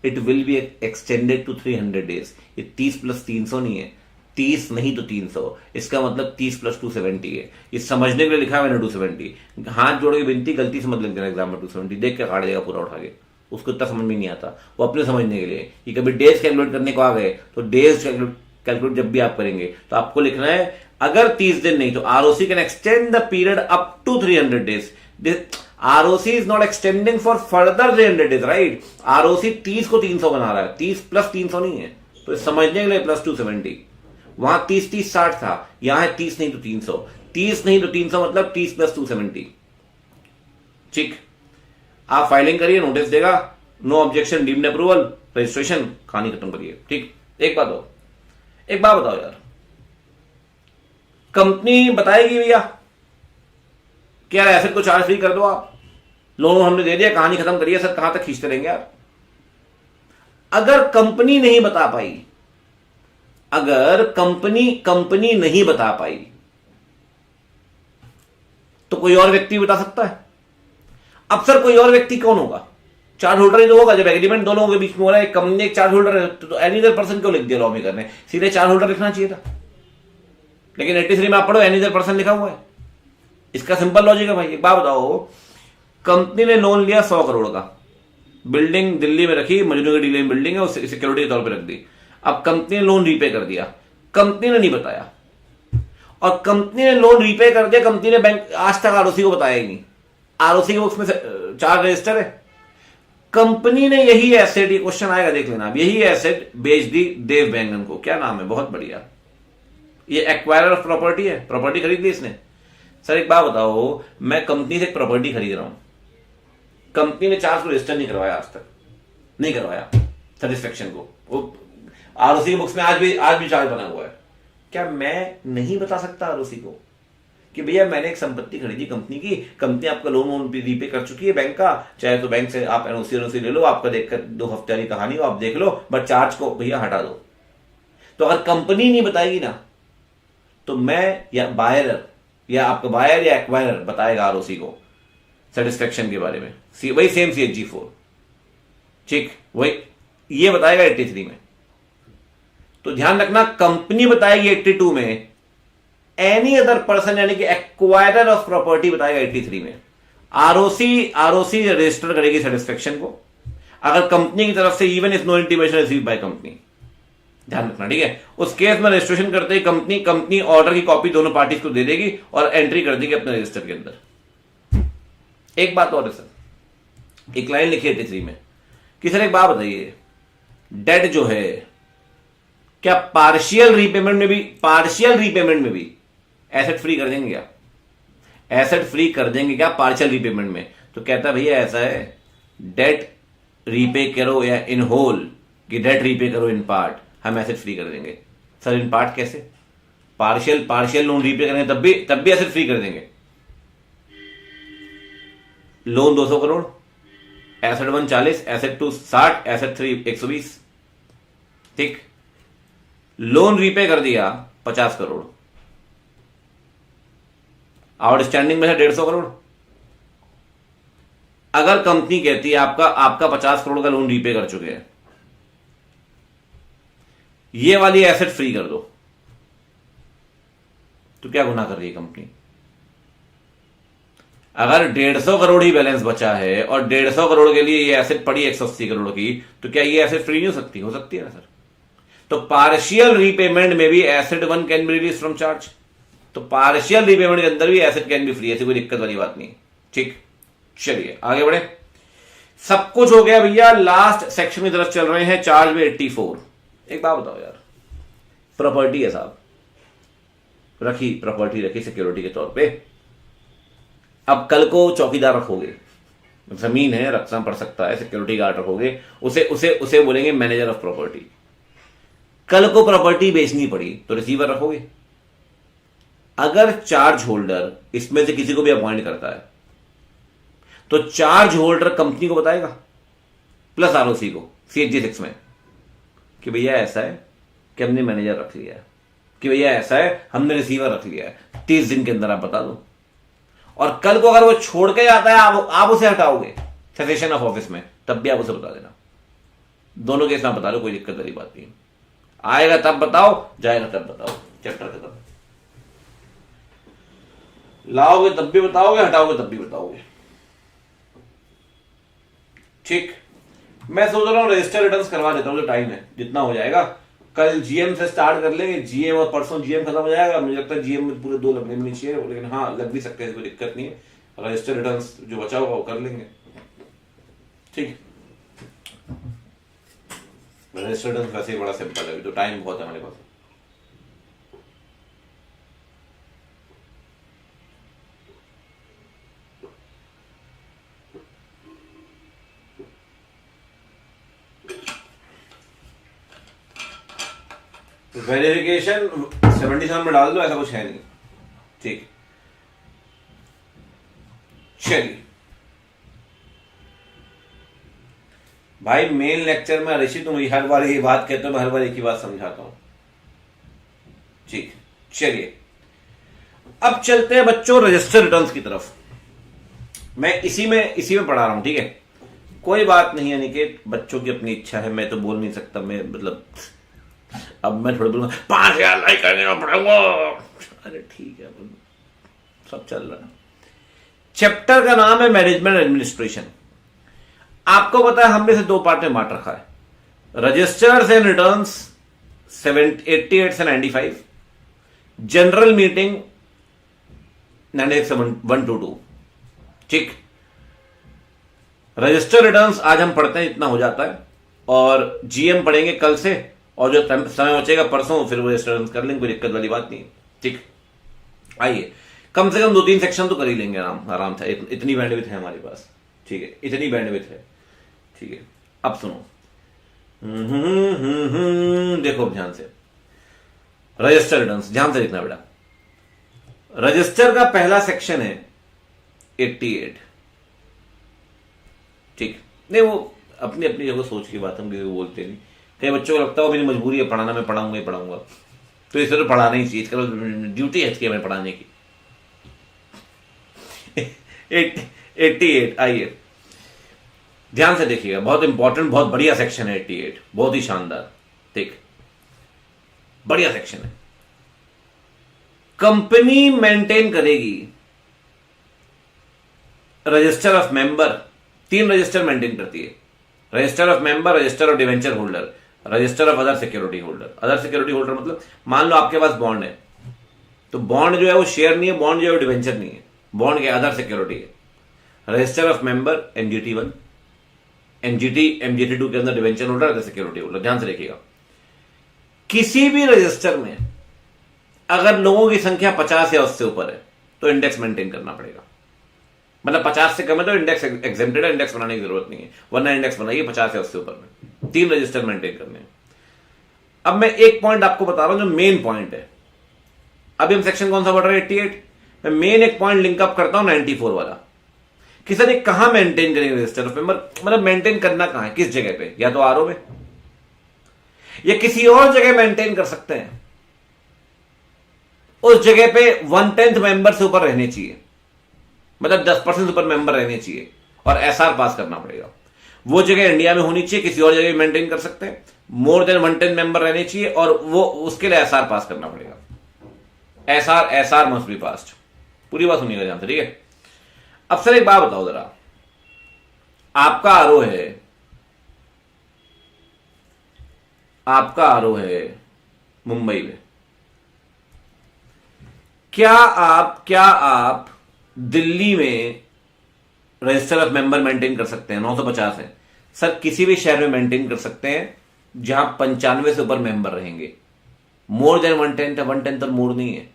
It will be extended to 300 days. ये 30 + 300 नहीं है, 30 नहीं तो 300, इसका मतलब 30 + 270 है। ये समझने के लिए लिखा है मैंने 270, हाथ जोड़ के विनती, गलती समझ लेते हैं एग्जाम में 270, देख के काट देगा पूरा उठा के, उसको इतना समझ में नहीं आता, वो अपने समझने के लिए कि कभी डेज कैलकुलेट करने को आ गए तो डेज कैलकुलेट जब भी आप करेंगे तो आपको लिखना है अगर 30 दिन नहीं तो ROC can extend the period up to 300 days. ROC is not extending for further 300 days, right? ROC 30 को 300 बना रहा है, 30 + 300 नहीं है, तो समझने के लिए +270। वहां 30-30-60 था, यहां है 30 नहीं तो 300, 30 नहीं तो 300 मतलब 30 + 270। ठीक, आप फाइलिंग करिए, नोटिस देगा, no objection deemed approval, registration, कहानी खत्म करिए। ठीक, एक बात बताओ यार, कंपनी बताएगी भैया कि यार एसेट को चार्ज फ्री कर दो, आप लोन हमने दे दिया, कहानी खत्म करिए सर, कहां तक खींचते रहेंगे यार? अगर कंपनी नहीं बता पाई, अगर कंपनी नहीं बता पाई तो कोई और व्यक्ति बता सकता है। अब सर कोई और व्यक्ति कौन होगा? चार्ज होल्डर ही तो होगा। जब एग्रीमेंट 2 लोगों के बीच में हो रहा है, एक कंपनी एक चार्ज होल्डर है, तो एनी अदर पर्सन क्यों लिख दिया लॉ मेकर ने? सीधे चार्ज होल्डर लिखना चाहिए था, लेकिन 83 में आप पढ़ो एनी अदर पर्सन लिखा हुआ है। इसका सिंपल लॉजिक है भाई। एक बात बताओ, कंपनी ने लोन लिया 100 करोड़ का, बिल्डिंग दिल्ली में रखी, मजनू की डीलिंग बिल्डिंग है, उसे सिक्योरिटी के तौर पर रख दी। अब कंपनी ने लोन रीपे कर दिया, कंपनी ने नहीं बताया, और कंपनी ने लोन रीपे कर दिया, कंपनी ने बैंक आज तक आरओसी को बताया ही नहीं। आरओसी के बुक्स में चार्ज रजिस्टर है, कंपनी ने यही एसेट, ये क्वेश्चन आएगा देख लेना, यही एसेट बेच दी देव बैंगन को, क्या नाम है, बहुत बढ़िया, ये एक्वायरर ऑफ प्रॉपर्टी है, प्रॉपर्टी खरीद ली इसने। सर एक बात बताओ, मैं कंपनी से एक प्रॉपर्टी खरीद रहा हूं, कंपनी ने चार्ज को रजिस्टर नहीं करवाया, आज तक नहीं करवाया सेटिस्फेक्शन को, वो आरओसी की बुक्स में आज भी चार्ज बना हुआ है। क्या मैं नहीं बता सकता आरओसी को कि भैया मैंने एक संपत्ति खरीदी कंपनी की, कंपनी आपका लोन रीपे कर चुकी है बैंक का, चाहे तो बैंक से आप एनओसी ले लो, आपका देखकर 2 हफ्ते वाली कहानी हो, आप देख लो, बट चार्ज को भैया हटा दो। तो अगर कंपनी नहीं बताएगी ना, तो मैं या बायर या आपका बायर या एक्वायरर बताएगा आरओसी को सेटिस्फेक्शन के बारे में, वही सेम CHG 4, ठीक, वही ये बताएगा 83 में। तो ध्यान रखना, कंपनी बताएगी 82 में, एनी अदर पर्सन यानी कि एक्वायरर ऑफ प्रॉपर्टी बताएगा 83 में। आरओसी रजिस्टर करेगी सेटिस्फेक्शन को। अगर कंपनी की तरफ से even is no intimation receive by company, ध्यान रखना, ठीक है। उस केस में रजिस्ट्रेशन करते ही कंपनी ऑर्डर की कॉपी दोनों पार्टीज को दे देगी और एंट्री कर देगी अपने रजिस्टर के अंदर। एक बात और है सर, एक लाइन लिखी है 83 में कि सर एक बात बताइए, डेट जो है क्या पार्शियल रीपेमेंट में भी एसेट फ्री कर देंगे क्या? एसेट फ्री कर देंगे क्या पार्शियल रीपेमेंट में? तो कहता भैया ऐसा है, डेट रीपे करो या इन होल, कि डेट रीपे करो इन पार्ट, हम एसेट फ्री कर देंगे। सर इन पार्ट कैसे? पार्शियल लोन रीपे करेंगे तब भी एसेट फ्री कर देंगे। Loan 200 crore, asset 1 40, asset 2 60, asset 3 120, ठीक। लोन रीपे कर दिया 50 करोड़, आउटस्टैंडिंग में है 150 करोड़। अगर कंपनी कहती है आपका 50 करोड़ का लोन रीपे कर चुके हैं, ये वाली एसेट फ्री कर दो, तो क्या गुनाह कर रही है कंपनी? अगर 150 करोड़ ही बैलेंस बचा है और 150 करोड़ के लिए ये एसेट पड़ी 180 करोड़ की, तो क्या ये एसेट फ्री नहीं हो सकती? हो सकती है ना सर। तो पार्शियल रीपेमेंट में भी asset 1 can be release from charge, तो पार्शियल रीपेमेंट के अंदर भी एसेट कैन बी फ्री, ऐसी कोई दिक्कत वाली बात नहीं, ठीक। चलिए आगे बढ़े, सब कुछ हो गया भैया, लास्ट सेक्शन की तरफ चल रहे हैं, चार्ज में 84। एक बात बताओ यार, प्रॉपर्टी है साहब, प्रॉपर्टी रखी सिक्योरिटी के तौर पे, अब कल को चौकीदार रखोगे, जमीन है, रखना पड़ सकता है, सिक्योरिटी गार्ड रखोगे, उसे बोलेंगे मैनेजर ऑफ प्रॉपर्टी। कल को प्रॉपर्टी बेचनी पड़ी तो रिसीवर रखोगे। अगर चार्ज होल्डर इसमें से किसी को भी अपॉइंट करता है तो चार्ज होल्डर कंपनी को बताएगा प्लस आरओसी को CHG 6 में कि भैया ऐसा है कि हमने मैनेजर रख लिया है, कि भैया ऐसा है हमने रिसीवर रख लिया है, 30 दिन के अंदर आप बता दो। और कल को अगर वो छोड़ के जाता है, आप उसे हटाओगे सेसेशन ऑफ ऑफिस में, तब भी आप उसे बता देना। दोनों केस में बता दो, कोई दिक्कत वाली बात नहीं। आएगा तब बताओ, जाएगा तब बताओ, चैप्टर खत्म। लाओगे तब भी बताओगे, हटाओगे तब भी बताओगे, ठीक। मैं सोच रहा हूं रजिस्टर रिटर्न्स करवा देता हूं, जो टाइम है जितना हो जाएगा। कल जीएम से स्टार्ट कर लेंगे, जीएम और परसों जीएम खत्म हो जाएगा। मुझे लगता है जीएम में पूरे 2 लगने भी नहीं चाहिए, लेकिन हाँ लग भी सकते हैं, कोई दिक्कत नहीं है। रजिस्टर रिटर्न्स जो बचा होगा वो कर लेंगे, ठीक। रजिस्टर रिटर्न्स वैसे ही बड़ा सिंपल है, तो टाइम बहुत है हमारे पास। वेरिफिकेशन 77 में डाल दो, ऐसा कुछ है नहीं, ठीक। चलिए भाई, मेन लेक्चर में ऋषि तुम हर बार ये बात कहते हो, मैं हर बार एक ही बात समझाता हूं, ठीक। चलिए अब चलते हैं बच्चों रजिस्टर रिटर्न्स की तरफ। मैं इसी में पढ़ा रहा हूं, ठीक है। कोई बात नहीं है अनिकेत, बच्चों की अपनी इच्छा है, मैं तो बोल नहीं सकता, मैं मतलब अब मैं थोड़ा बोलूंगा 5000 लाइक करने में पड़ूंगा, अरे ठीक है, सब चल रहा है। चैप्टर का नाम है मैनेजमेंट एडमिनिस्ट्रेशन। आपको पता है हमने इसे 2 पार्ट में बांट रखा है, रजिस्टर्स एंड रिटर्न्स 88 से 95, जनरल मीटिंग 96 से 122, ठीक। रजिस्टर रिटर्न्स आज हम पढ़ते हैं, इतना हो जाता है, और जीएम पढ़ेंगे कल से, और जो समय बचेगा परसों फिर वो रजिस्टर रिटर्न्स कर लेंगे, कोई दिक्कत वाली बात नहीं, ठीक। आइए कम से कम 2-3 सेक्शन तो कर ही लेंगे आराम से, इतनी बैंडविड्थ है हमारे पास, ठीक है, इतनी बैंडविड्थ है, ठीक है। अब सुनो, देखो ध्यान से, रजिस्टर रिटर्न्स ध्यान से देखना बेटा। रजिस्टर का पहला सेक्शन है 88, ठीक। नहीं वो अपनी अपनी जगह सोच की बात, हम किसी को बोलते नहीं। कई बच्चों को लगता है मेरी मजबूरी है पढ़ाना, मैं पढ़ाऊंगा ही पढ़ाऊंगा, तो इसे तो पढ़ाना ही चाहिए, इसका ड्यूटी है इसकी हमें पढ़ाने की। 88, आइए ध्यान से देखिएगा, बहुत इंपॉर्टेंट, बहुत बढ़िया सेक्शन है 88, बहुत ही शानदार, ठीक, बढ़िया सेक्शन है। कंपनी मेंटेन करेगी register of member, 3 register maintain करती है, register of member, register of debenture holder, register of other security holder. Other security holder मतलब मान लो आपके पास बॉन्ड है, तो बॉन्ड जो है वो शेयर नहीं है, बॉन्ड जो है वो डिवेंचर नहीं है, बॉन्ड के अदर सिक्योरिटी है। Register of member MGT 1, MGT 2 के अंदर debenture holder, other security holder. ध्यान से देखिएगा, किसी भी रजिस्टर में अगर लोगों की संख्या 50 या उससे ऊपर है तो इंडेक्स मेंटेन करना पड़ेगा। मतलब 50 से कम है तो इंडेक्स एग्जेम्प्टेड है, इंडेक्स बनाने की जरूरत नहीं है, वरना इंडेक्स बनाइए 50 या उससे ऊपर में। 3 रजिस्टर मेंटेन करने हैं। अब मैं एक पॉइंट आपको बता रहा हूं जो मेन पॉइंट है। अभी हम सेक्शन कौन सा पढ़ रहे हैं? 88। मैं मेन एक पॉइंट लिंकअप करता हूं 94 वाला कि सर ये कहां मेंटेन करेंगे रजिस्टर ऑफ मेंबर, मतलब मेंटेन करना कहां है, किस जगह पे? या तो आरओ में या किसी और जगह मेंटेन कर सकते हैं। उस जगह पे 1/10 मेंबर से ऊपर रहने चाहिए, मतलब 10% से ऊपर मेंबर रहने चाहिए और एसआर पास करना पड़ेगा। वो जगह इंडिया में होनी चाहिए, किसी और जगह मेंटेन कर सकते हैं। मोर देन 1/10 मेंबर रहने चाहिए और वो उसके लिए एसआर पास करना पड़ेगा। SR must be passed. पूरी बात सुनिएगा ध्यान से, ठीक है? अब सर एक बात बताओ जरा, आपका आरओ है, आपका आरओ है मुंबई में, क्या आप दिल्ली में रजिस्टर ऑफ मेंबर मेंटेन कर सकते हैं? 950 है सर, किसी भी शहर में मेंटेन कर सकते हैं जहां 95 से ऊपर मेंबर रहेंगे। मोर देन 1/10 है, 1/10 और मोर नहीं है।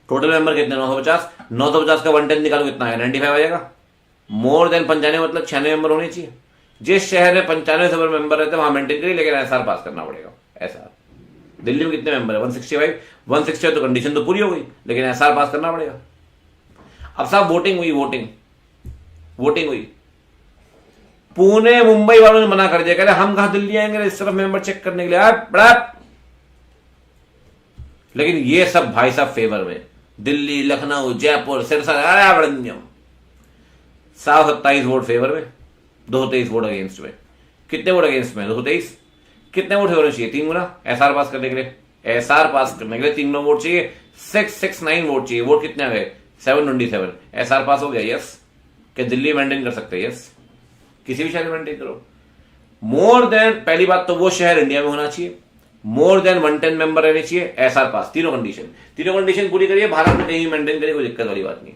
टोटल मेंबर कितने? 950। 950 का 1/10 निकालो कितना है? 95 आ जाएगा। मोर देन 95 मतलब 96 मेंबर होने चाहिए। जिस शहर में 95 से ऊपर मेंबर रहते हैं वहां मेंटेन करिए, लेकिन एसआर पास करना पड़ेगा। एसआर दिल्ली में कितने मेंबर है? 165 तो कंडीशन तो पूरी हो गई, लेकिन एसआर पास करना पड़ेगा। अब साहब वोटिंग हुई, वोटिंग हुई, पुणे मुंबई वालों ने मना कर दिया, कह रहे हम कहां दिल्ली आएंगे रजिस्टर ऑफ मेंबर चेक करने के लिए, बड़ा। लेकिन ये सब भाई साहब फेवर में, दिल्ली, लखनऊ, जयपुर, सिरसा, 27 वोट फेवर में, 223 वोट अगेंस्ट में। कितने वोट अगेंस्ट में? 223। कितने वोट होने चाहिए? 3 गुना। एसआर पास करने के लिए, एसआर पास करने के लिए 3 वोट चाहिए, 669 वोट चाहिए। वोट कितने आ गए? 727। एसआर पास हो गया। यस। क्या दिल्ली मेंटेन कर सकते हैं? यस। किसी भी शहर में मेंटेन करो। मोर देन, पहली बात तो वो शहर इंडिया में होना चाहिए, मोर देन 1/10 मेंबर रहने चाहिए, एसआर पास। तीनों कंडीशन पूरी करिए, भारत में कहीं मेंटेन करिए, कोई दिक्कत वाली बात नहीं।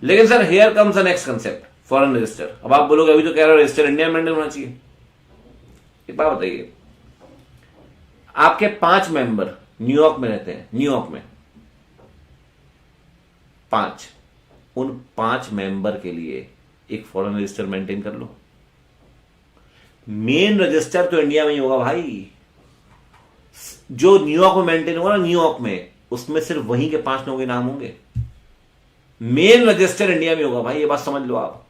लेकिन sir here comes the next concept, foreign register. अब आप बोलोगे अभी तो कह रहे हो रजिस्टर इंडिया में मेंटेन होना चाहिए। एक बात बताइए, आपके 5 मेंबर न्यूयॉर्क में रहते हैं, न्यूयॉर्क में 5, उन 5 मेंबर के लिए एक फॉरेन रजिस्टर मेंटेन कर लो। मेन रजिस्टर तो इंडिया में ही होगा भाई। जो न्यूयॉर्क में मेंटेन होगा ना, न्यूयॉर्क में, उसमें सिर्फ वहीं के 5 लोगों के नाम होंगे। मेन रजिस्टर इंडिया में होगा भाई, ये बात समझ लो आप।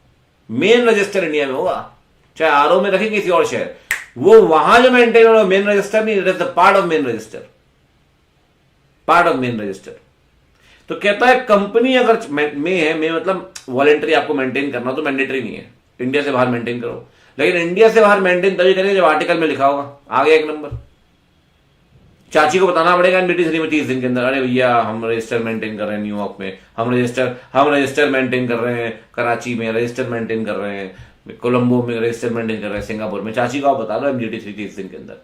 मेन रजिस्टर इंडिया में होगा, चाहे आरओ में रखें किसी और शहर, वो वहां जो मेंटेन होगा मेन रजिस्टर नहीं, it is the part of main register, part of main register. तो कहता है कंपनी अगर में है, में मतलब वॉलेंटरी आपको मेंटेन करना, तो मैंडेटरी नहीं है इंडिया से बाहर मेंटेन करो। लेकिन इंडिया से बाहर मेंटेन तभी करेंगे जब आर्टिकल में लिखा होगा। आ गया 1 नंबर। चाची को बताना पड़ेगा एनबीटी 3 में 30 दिन के अंदर, अरे भैया हम रजिस्टर मेंटेन कर रहे हैं न्यूयॉर्क में, हम रजिस्टर मेंटेन कर रहे हैं कराची में, रजिस्टर मेंटेन कर रहे हैं कोलंबो में, रजिस्टर मेंटेन कर रहे हैं सिंगापुर में। चाची को आप बता दो एमजीटी 3 30 दिन के अंदर।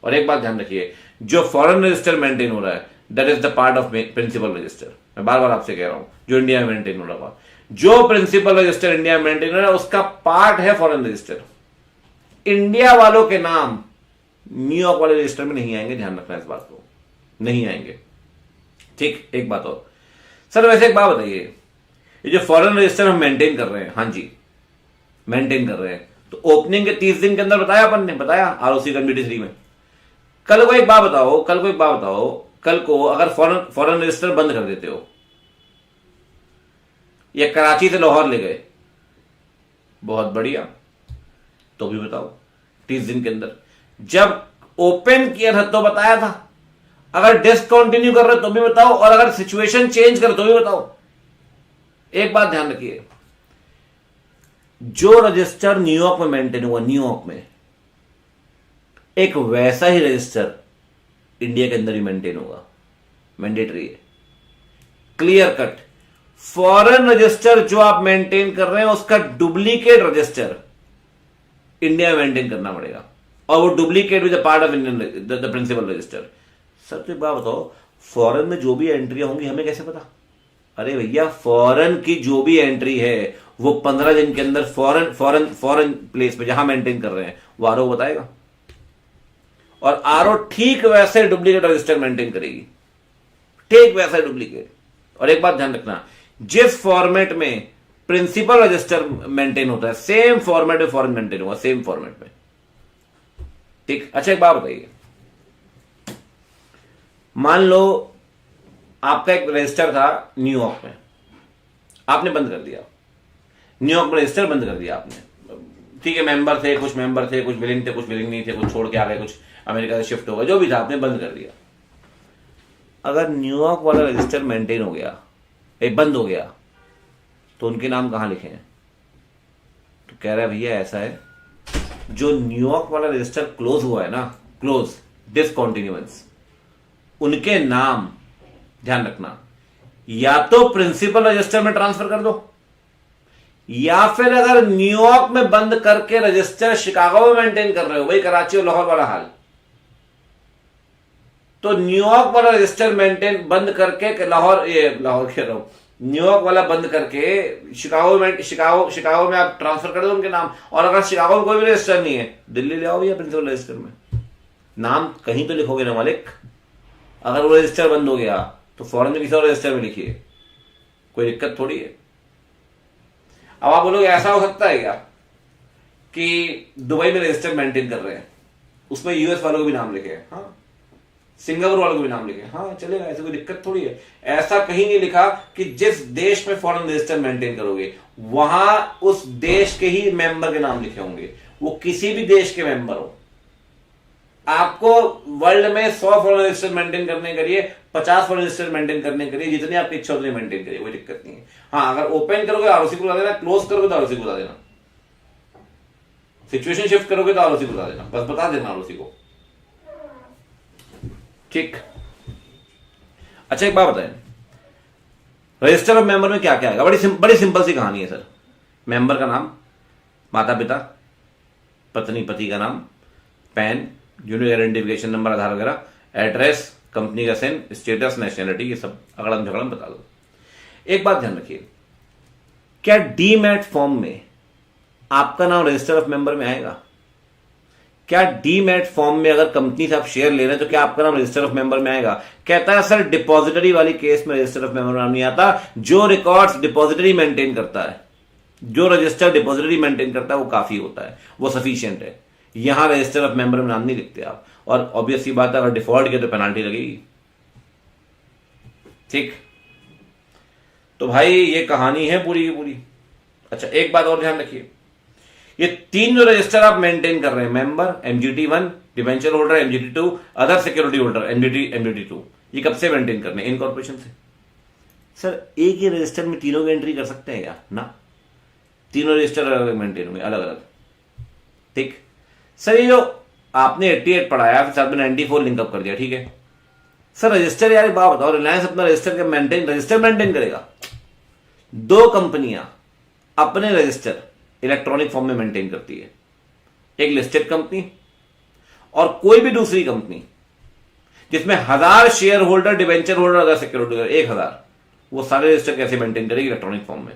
और एक बात ध्यान रखिए, जो फॉरेन रजिस्टर मेंटेन हो रहा है that is the part of principal register. मैं बार बार आपसे कह रहा हूं, जो इंडिया में मेंटेन हो रहा है, जो प्रिंसिपल रजिस्टर इंडिया में मेंटेन हो रहा है उसका पार्ट है फॉरेन रजिस्टर। इंडिया वालों के नाम न्यूयॉर्क वाले रजिस्टर में नहीं आएंगे, ध्यान रखना इस बात को, नहीं आएंगे। ठीक, एक बात और सर, वैसे एक बात बताइए, ये जो फॉरेन रजिस्टर हम मेंटेन कर रहे हैं, हाँ जी मेंटेन कर रहे हैं, तो ओपनिंग के 30 दिन के अंदर बताया अपन ने, बताया आरओसी कम्युनिटी 3 में। कल को एक बात बताओ, कल को अगर फॉरेन रजिस्टर बंद कर देते हो या कराची से लाहौर ले गए, बहुत बढ़िया, तो भी बताओ 30 दिन के अंदर। जब ओपन किया था तो बताया था, अगर डिसकंटिन्यू कर रहे तो भी बताओ, और अगर सिचुएशन चेंज कर तो भी बताओ। एक बात ध्यान रखिए, जो रजिस्टर न्यूयॉर्क में मेंटेन हुआ, न्यूयॉर्क में, एक वैसा ही रजिस्टर इंडिया के अंदर ही मेंटेन होगा, मैंडेटरी है, क्लियर कट। फॉरेन रजिस्टर जो आप मेंटेन कर रहे हैं उसका डुप्लीकेट रजिस्टर इंडिया में मेंटेन करना पड़ेगा, और वो duplicate with part of Indian the principal register. Sir तो एक बात बताओ, फॉरेन में जो भी एंट्रियां होंगी हमें कैसे पता? अरे भैया, फॉरेन की जो भी एंट्री है वो 15 दिन के अंदर फॉरेन प्लेस पे जहां मेंटेन कर रहे हैं वो आरओ बताएगा, और आरओ ठीक वैसे डुप्लीकेट रजिस्टर मेंटेन करेगी, ठीक वैसा डुप्लीकेट। और एक बात ध्यान रखना, जिस फॉर्मेट में प्रिंसिपल रजिस्टर मेंटेन होता है सेम फॉर्मेट में फॉरेन मेंटेन होगा, सेम फॉर्मेट में, ठीक। अच्छा एक बात बताइए, मान लो आपका एक रजिस्टर था न्यूयॉर्क में, आपने बंद कर दिया, न्यूयॉर्क में रजिस्टर बंद कर दिया आपने, ठीक है, मेंबर थे, कुछ मेंबर थे, कुछ विलिंग थे, कुछ विलिंग नहीं थे, कुछ छोड़ के आ गए, कुछ अमेरिका से शिफ्ट हो गए, जो भी था आपने बंद कर दिया। अगर न्यूयॉर्क वाला रजिस्टर मेंटेन हो गया, बंद हो गया, तो उनके नाम कहां लिखे हैं? तो कह रहा है भैया ऐसा है, जो न्यूयॉर्क वाला रजिस्टर क्लोज हुआ है ना, क्लोज डिसकंटिन्यूएंस, उनके नाम ध्यान रखना, या तो प्रिंसिपल रजिस्टर में ट्रांसफर कर दो, या फिर अगर न्यूयॉर्क में बंद करके रजिस्टर शिकागो में मेंटेन कर रहे हो, वही कराची और लाहौर वाला हाल, तो न्यूयॉर्क वाला रजिस्टर मेंटेन बंद करके लाहौर कह रहा हूं, न्यूयॉर्क वाला बंद करके शिकागो में आप ट्रांसफर कर दो उनके नाम। और अगर शिकागो में कोई भी रजिस्टर नहीं है, दिल्ली ले आओ भैया प्रिंसिपल रजिस्टर में, नाम कहीं तो लिखोगे ना मालिक। अगर वो रजिस्टर बंद हो गया तो फौरन में किसी और रजिस्टर में लिखिए, कोई दिक्कत थोड़ी है। अब आप बोलोगे ऐसा हो सकता है क्या कि दुबई में रजिस्टर मेंटेन कर रहे हैं, उसमें यूएस वालों को भी नाम लिखे हैं, हाँ, सिंगापुर वालों को भी नाम लिखे, हाँ चलेगा, ऐसे कोई दिक्कत थोड़ी है। ऐसा कहीं नहीं लिखा कि जिस देश में फॉरेन रजिस्टर मेंटेन करोगे वहां उस देश के ही मेंबर के नाम लिखे होंगे, वो किसी भी देश के मेंबर हो। आपको वर्ल्ड में 100 फॉरेन रजिस्टर मेंटेन करने के लिए, 50 फॉरेन रजिस्टर मेंटेन करने के लिए, जितनी आपकी इच्छा उतनी मेंटेन करिए, कोई दिक्कत नहीं है। हाँ, अगर ओपन करोगे आरओसी को बता देना, क्लोज करोगे तो आरओसी को बता देना, सिचुएशन शिफ्ट करोगे तो आरओसी को बता देना, बस बता देना आरओसी को, ठीक। अच्छा एक बात बताएं, रजिस्टर ऑफ मेंबर में क्या क्या आएगा? बड़ी सिंपल सी कहानी है सर। मेंबर का नाम, माता पिता, पत्नी पति का नाम, पैन, यूनिक आइडेंटिफिकेशन नंबर, आधार वगैरह, एड्रेस, कंपनी का सेन, स्टेटस, नेशनलिटी, ये सब अगड़म झगड़म बता दो। एक बात ध्यान रखिए, क्या डीमैट फॉर्म में आपका नाम रजिस्टर ऑफ मेंबर में आएगा? क्या डीमैट फॉर्म में अगर कंपनी से आप शेयर ले रहे हैं तो क्या आपका नाम रजिस्टर ऑफ मेंबर में आएगा? कहता है सर डिपॉजिटरी वाली केस में रजिस्टर ऑफ मेंबर नाम नहीं आता, जो रिकॉर्ड्स डिपॉजिटरी मेंटेन करता है, जो रजिस्टर डिपॉजिटरी मेंटेन करता है वो काफी होता है, वो सफिशिएंट है। यहां रजिस्टर ऑफ मेंबर में नाम नहीं लिखते आप, और ऑब्वियस सी बात है अगर डिफॉल्ट किया तो पेनाल्टी लगेगी, ठीक। तो भाई ये कहानी है पूरी की पूरी। अच्छा एक बात और ध्यान रखिए, ये तीन जो रजिस्टर आप मेंटेन कर रहे हैं, member, MGT 1, debenture holder MGT 2, other security holder MGT 2, ये कब से मेंटेन करने? इनकॉर्पोरेशन से। सर एक ही रजिस्टर में तीनों की एंट्री कर सकते हैं क्या? ना, तीनों रजिस्टर अलग अलग मेंटेन होंगे, अलग अलग, ठीक। सर ये जो आपने 88 पढ़ाया फिर साथ में 94 लिंकअप कर दिया, ठीक है सर। रजिस्टर यार बात बताओ, रिलायंस अपना रजिस्टर मेंटेन करेगा? दो कंपनियां अपने रजिस्टर इलेक्ट्रॉनिक फॉर्म में मेंटेन करती है, एक लिस्टेड कंपनी और कोई भी दूसरी कंपनी जिसमें 1000 शेयर होल्डर, डिवेंचर होल्डर, अगर सिक्योरिटी होल्डर 1000, वो सारे रजिस्टर कैसे मेंटेन करेगी? इलेक्ट्रॉनिक फॉर्म में।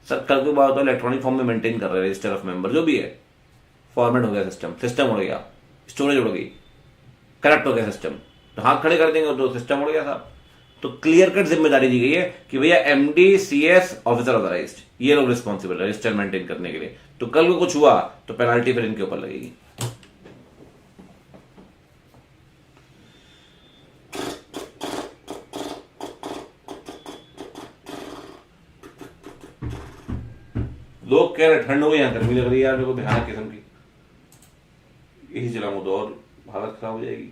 सर कल की बात हो, इलेक्ट्रॉनिक फॉर्म में मेंटेन कर रहे हैं रजिस्टर ऑफ मेंबर, जो भी है, फॉर्मेट हो गया सिस्टम उड़ गया, स्टोरेज उड़ गई, करप्ट हो गया सिस्टम, तो हाथ खड़े कर देंगे तो सिस्टम उड़ गया साहब। तो क्लियर कट जिम्मेदारी दी गई है कि भैया एमडी, सीएस, ऑफिसर ऑथराइज्ड, ये लोग रिस्पॉन्सिबल है रजिस्टर मेंटेन करने के लिए। तो कल को कुछ हुआ तो पेनाल्टी फिर इनके ऊपर लगेगी। लोग कह रहे ठंड हो गई, यहां गर्मी लग रही है यार, मेरे को भयानक किस्म की, यही चलाऊं तो और हालत खराब हो जाएगी।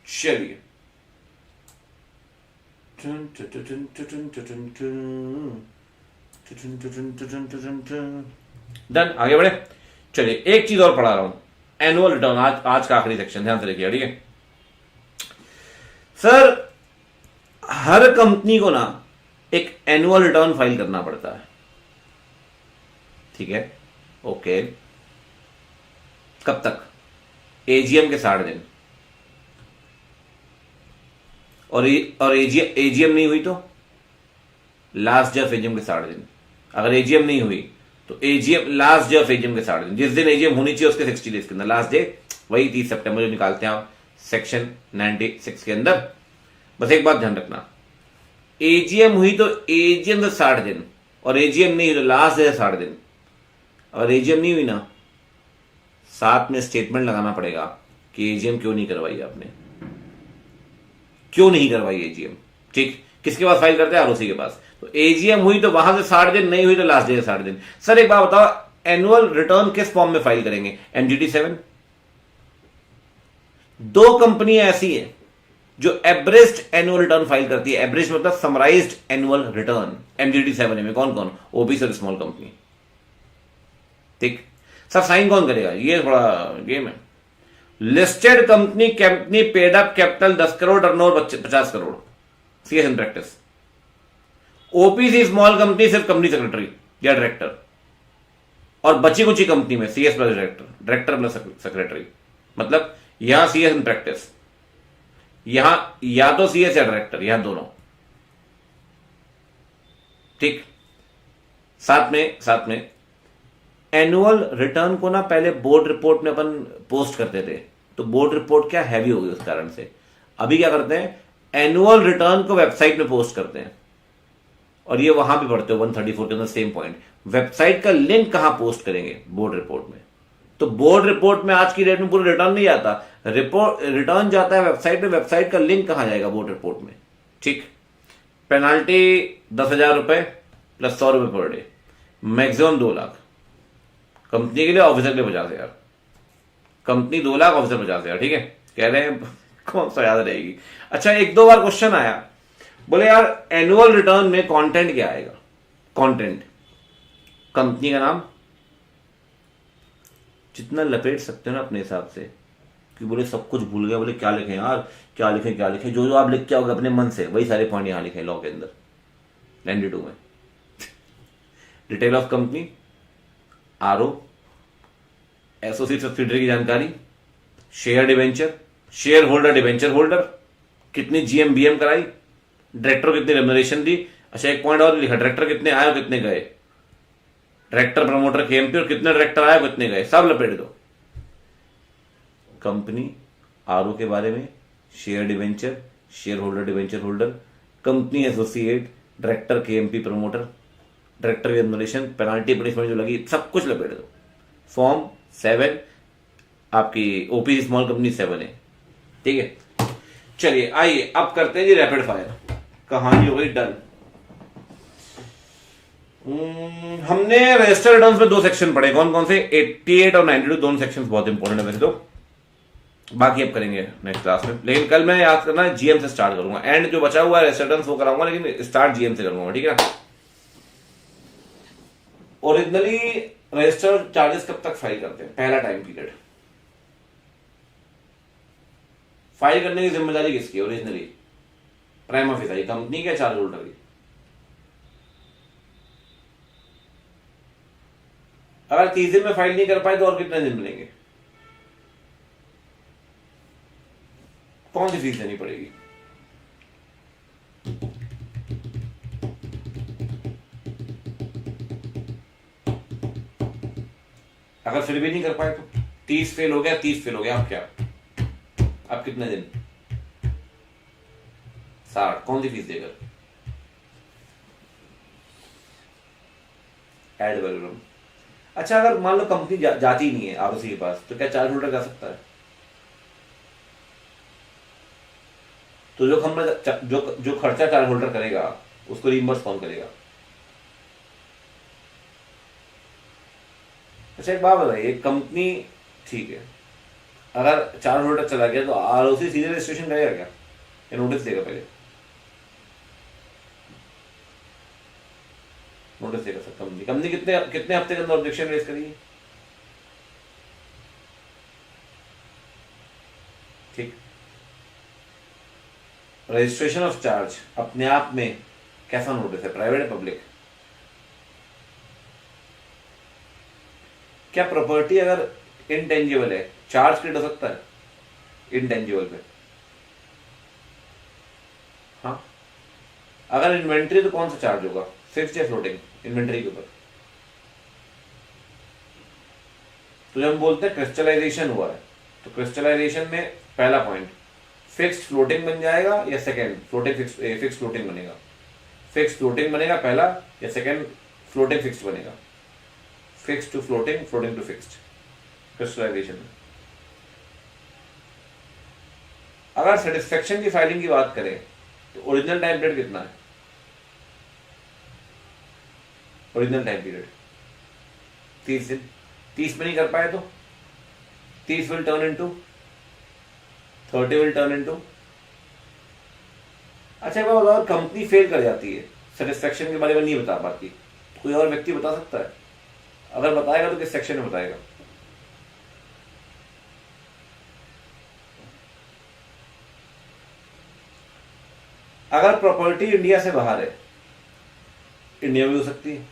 चलिए डन, आगे बढ़े। चलिए एक चीज और पढ़ा रहा हूं, एनुअल रिटर्न, आज का आखिरी सेक्शन, ध्यान से देखिए, ठीक है सर। हर कंपनी को ना एक एनुअल रिटर्न फाइल करना पड़ता है, ठीक है, ओके। कब तक? एजीएम के 60 दिन। और एजीएम नहीं हुई तो लास्ट डे ऑफ एजीएम के 60 दिन। अगर एजीएम नहीं हुई तो AGM last day of AGM के 60 दिन, जिस दिन एजीएम होनी चाहिए उसके 60 डेज के अंदर, लास्ट डे वही 30 सितंबर जो निकालते हैं आप सेक्शन 96 के अंदर। बस एक बात ध्यान रखना, एजीएम हुई तो एजीएम से 60 दिन, और एजीएम नहीं हुई तो लास्ट डे 60 दिन। अगर एजीएम नहीं हुई ना, साथ में स्टेटमेंट लगाना पड़ेगा कि एजीएम क्यों नहीं करवाई आपने, क्यों नहीं करवाई एजीएम। ठीक, किसके पास फाइल करते हैं? आरओसी के पास। तो एजीएम हुई तो वहां से 60 दिन, नहीं हुई तो लास्ट डे 60 दिन। सर एक बात बताओ, एनुअल रिटर्न किस फॉर्म में फाइल करेंगे? एमजीटी 7। दो कंपनियां ऐसी है जो एवरेज एनुअल रिटर्न फाइल करती है। एवरेज मतलब समराइज्ड एनुअल रिटर्न, एमजीटी 7 में कौन कौन? ओबीसी और स्मॉल कंपनी। ठीक सर, साइन कौन करेगा? ये थोड़ा गेम है। Listed company paid up capital 10 crore, turnover 50 crore, CS in practice. OPC small company सिर्फ कंपनी सेक्रेटरी या डायरेक्टर, और बची कुची कंपनी में CS plus director, director plus secretary. मतलब यहां सीएस इन प्रैक्टिस, यहां या तो सीएस या डायरेक्टर, यहां दोनों। ठीक, साथ में एनुअल रिटर्न को ना पहले बोर्ड रिपोर्ट में अपन पोस्ट करते थे, तो बोर्ड रिपोर्ट क्या हैवी हो गई उस कारण से। अभी क्या करते हैं, एनुअल रिटर्न को वेबसाइट में पोस्ट करते हैं, और ये वहां भी पढ़ते हो 134 के अंदर सेम पॉइंट। वेबसाइट का लिंक कहां पोस्ट करेंगे? बोर्ड रिपोर्ट में। तो बोर्ड रिपोर्ट में आज की डेट में पूरा रिटर्न नहीं आता, रिटर्न जाता है वेबसाइट में। वेबसाइट का लिंक कहां जाएगा? बोर्ड रिपोर्ट में। ठीक, पेनाल्टी 10,000 रुपए प्लस 100 रुपए per day, maximum 2 lakh. Company के लिए, ऑफिसर के लिए 50,000। Company 2 lakh, officer 50,000। ठीक है, कह रहे हैं कौन सा याद रहेगी। अच्छा, 1-2 बार क्वेश्चन आया, बोले यार एनुअल रिटर्न में कंटेंट क्या आएगा? कंटेंट कंपनी का नाम, जितना लपेट सकते हो ना अपने हिसाब से, कि बोले सब कुछ भूल गए, बोले क्या लिखें यार, क्या लिखें, जो जो आप लिख के आओगे अपने मन से वही सारे पॉइंट यहां लिखे लॉ के अंदर 92 में। Detail of company, RO, associate subsidiary की जानकारी, share debenture, share holder debenture holder, कितनी जीएम बीएम कराई, डायरेक्टर को कितनी रेम्युनरेशन दी। अच्छा, एक पॉइंट और लिखा, डायरेक्टर कितने आए और कितने गए, डायरेक्टर प्रमोटर केएमपी, और कितने डायरेक्टर आए कितने गए, सब लपेट दो। कंपनी, आरओ के बारे में, share debenture, share holder debenture holder, company associate, director KMP promoter, director की रेम्युनरेशन, पेनाल्टी पनिशमेंट जो लगी, सब कुछ लपेट दो। फॉर्म 7 आपकी ओपीसी स्मॉल कंपनी 7 है। ठीक है, चलिए आइए अब करते हैं जी रैपिड फायर। कहानी हो गई डन। हमने रजिस्टर्ड रिटर्न्स में 2 सेक्शन पढ़े, कौन कौन से? 88 और 92, दोनों सेक्शंस बहुत इंपॉर्टेंट है वैसे तो। बाकी अब करेंगे नेक्स्ट क्लास में, लेकिन कल मैं याद करना जीएम से स्टार्ट करूंगा। एंड जो बचा हुआ है रजिस्टर्ड रिटर्न्स वो कराऊंगा, लेकिन स्टार्ट जीएम से करूंगा। ठीक है ना। ओरिजिनली रजिस्टर्ड चार्जेस कब तक फाइल करते हैं? पहला टाइम पीरियड। फाइल करने की जिम्मेदारी किसकी? ओरिजिनली प्राइम ऑफिसर कंपनी के, चार्ज होल्डर की। अगर 30 दिन में फाइल नहीं कर पाए तो और कितने दिन मिलेंगे? कौन सी फीस देनी पड़ेगी? अगर फिर भी नहीं कर पाए तो 30 फेल हो गया, 30 फेल हो गया, अब क्या? अब कितने दिन? 60। कौन सी फीस देकर? Ad valorem. अच्छा, अगर मान लो कंपनी जाती नहीं है आरओसी के पास, तो क्या चार्ज होल्डर जा सकता है? तो जो खर्चा चार्ज होल्डर करेगा उसको रिइंबर्स कौन करेगा? अच्छा, एक बात बताइए, कंपनी ठीक है, अगर चार्ज होल्डर चला गया तो आरओसी सीधे रजिस्ट्रेशन करेगा क्या, या नोटिस देगा? पहले नोटिस देगा सर। कंपनी कितने हफ्ते के अंदर ऑब्जेक्शन रेज करिए? ठीक। रजिस्ट्रेशन ऑफ चार्ज अपने आप में कैसा नोटिस है? प्राइवेट है, पब्लिक? क्या प्रॉपर्टी अगर इनटेंजिबल है, चार्ज क्रिएट हो सकता है इनटेंजिबल पे। हाँ, अगर इन्वेंट्री तो कौन सा चार्ज होगा, फिक्स्ड या फ्लोटिंग इन्वेंट्री के ऊपर? तो जब हम बोलते हैं क्रिस्टलाइजेशन हुआ है, तो क्रिस्टलाइजेशन में पहला पॉइंट फिक्स्ड फ्लोटिंग बन जाएगा या सेकंड फ्लोटिंग फिक्स फ्लोटिंग बनेगा? फिक्स फ्लोटिंग बनेगा पहला, या सेकंड फ्लोटिंग फिक्स्ड बनेगा? Fix to floating, floating to fixed crystallisation में। अगर सेटिस्फेक्शन की फाइलिंग की बात करें तो ओरिजिनल टाइम पीरियड कितना है? ओरिजिनल टाइम पीरियड 30 दिन। 30 में नहीं कर पाए तो 30 will turn into 30 will turn into. अच्छा एक बात बताओ, कंपनी फेल कर जाती है, सेटिस्फेक्शन के बारे में नहीं बता पाती, कोई और व्यक्ति बता सकता है? अगर बताएगा तो किस सेक्शन में बताएगा? अगर प्रॉपर्टी इंडिया से बाहर है, इंडिया में हो सकती है,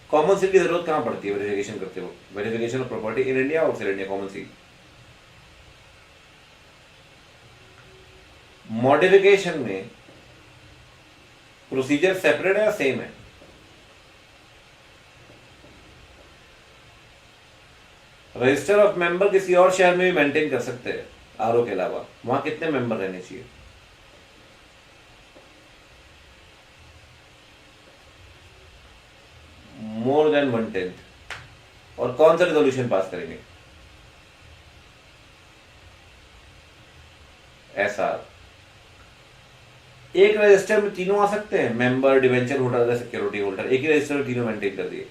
कॉमन सील की जरूरत कहां पड़ती है वेरिफिकेशन करते हो? Verification of property in India, outside India, common seal. Modification में प्रोसीजर सेपरेट है या सेम है? रजिस्टर ऑफ मेंबर किसी और शहर में भी मेंटेन कर सकते हैं आरओ के अलावा, वहां कितने मेंबर रहने चाहिए? More than 1/10। और कौन सा रिजोल्यूशन पास करेंगे? एसआर। एक रजिस्टर में तीनों आ सकते हैं, member, debenture holder, security holder, एक ही रजिस्टर में तीनों मेंटेन कर दिए?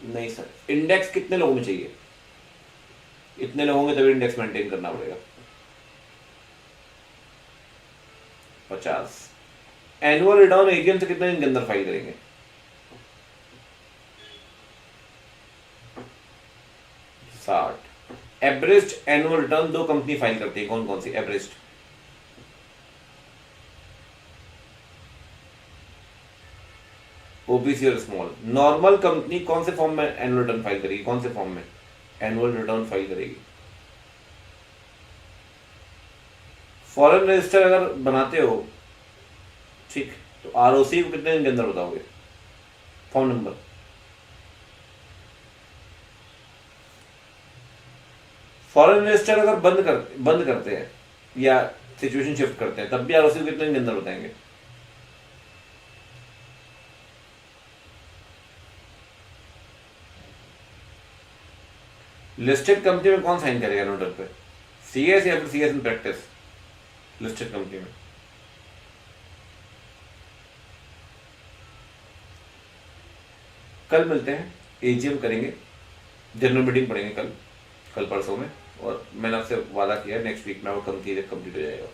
नहीं सर, इंडेक्स कितने लोगों में चाहिए? इतने लोग होंगे तभी इंडेक्स मेंटेन करना पड़ेगा। 50। एनुअल रिटर्न एजीएम से कितने दिन के अंदर फाइल करेंगे? 60। Everest annual return 2 company file करती है, कौन कौन सी? एवरेस्ट, ओबीसी और स्मॉल। नॉर्मल कंपनी कौन से फॉर्म में एनुअल रिटर्न फाइल करेगी? कौन से फॉर्म में एनुअल रिटर्न फाइल करेगी? फॉरेन रजिस्टर अगर बनाते हो, ठीक, तो आरओसी को कितने दिन के अंदर बताओगे? Form number. फॉरेन रजिस्टर अगर बंद करते हैं या सिचुएशन शिफ्ट करते हैं, तब भी आरओसी को कितने दिन के अंदर बताएंगे? लिस्टेड कंपनी में कौन साइन करेगा नोटर पे? सीएस या फिर CS in practice? Listed company में कल मिलते हैं, एजीएम करेंगे, जनरल मीटिंग पढ़ेंगे कल परसों में, और मैंने आपसे वादा किया नेक्स्ट वीक में वो कंप्लीट हो जाएगा।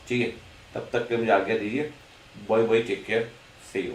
ठीक है, तब तक के मुझे आज्ञा दीजिए। Bye take care, see you.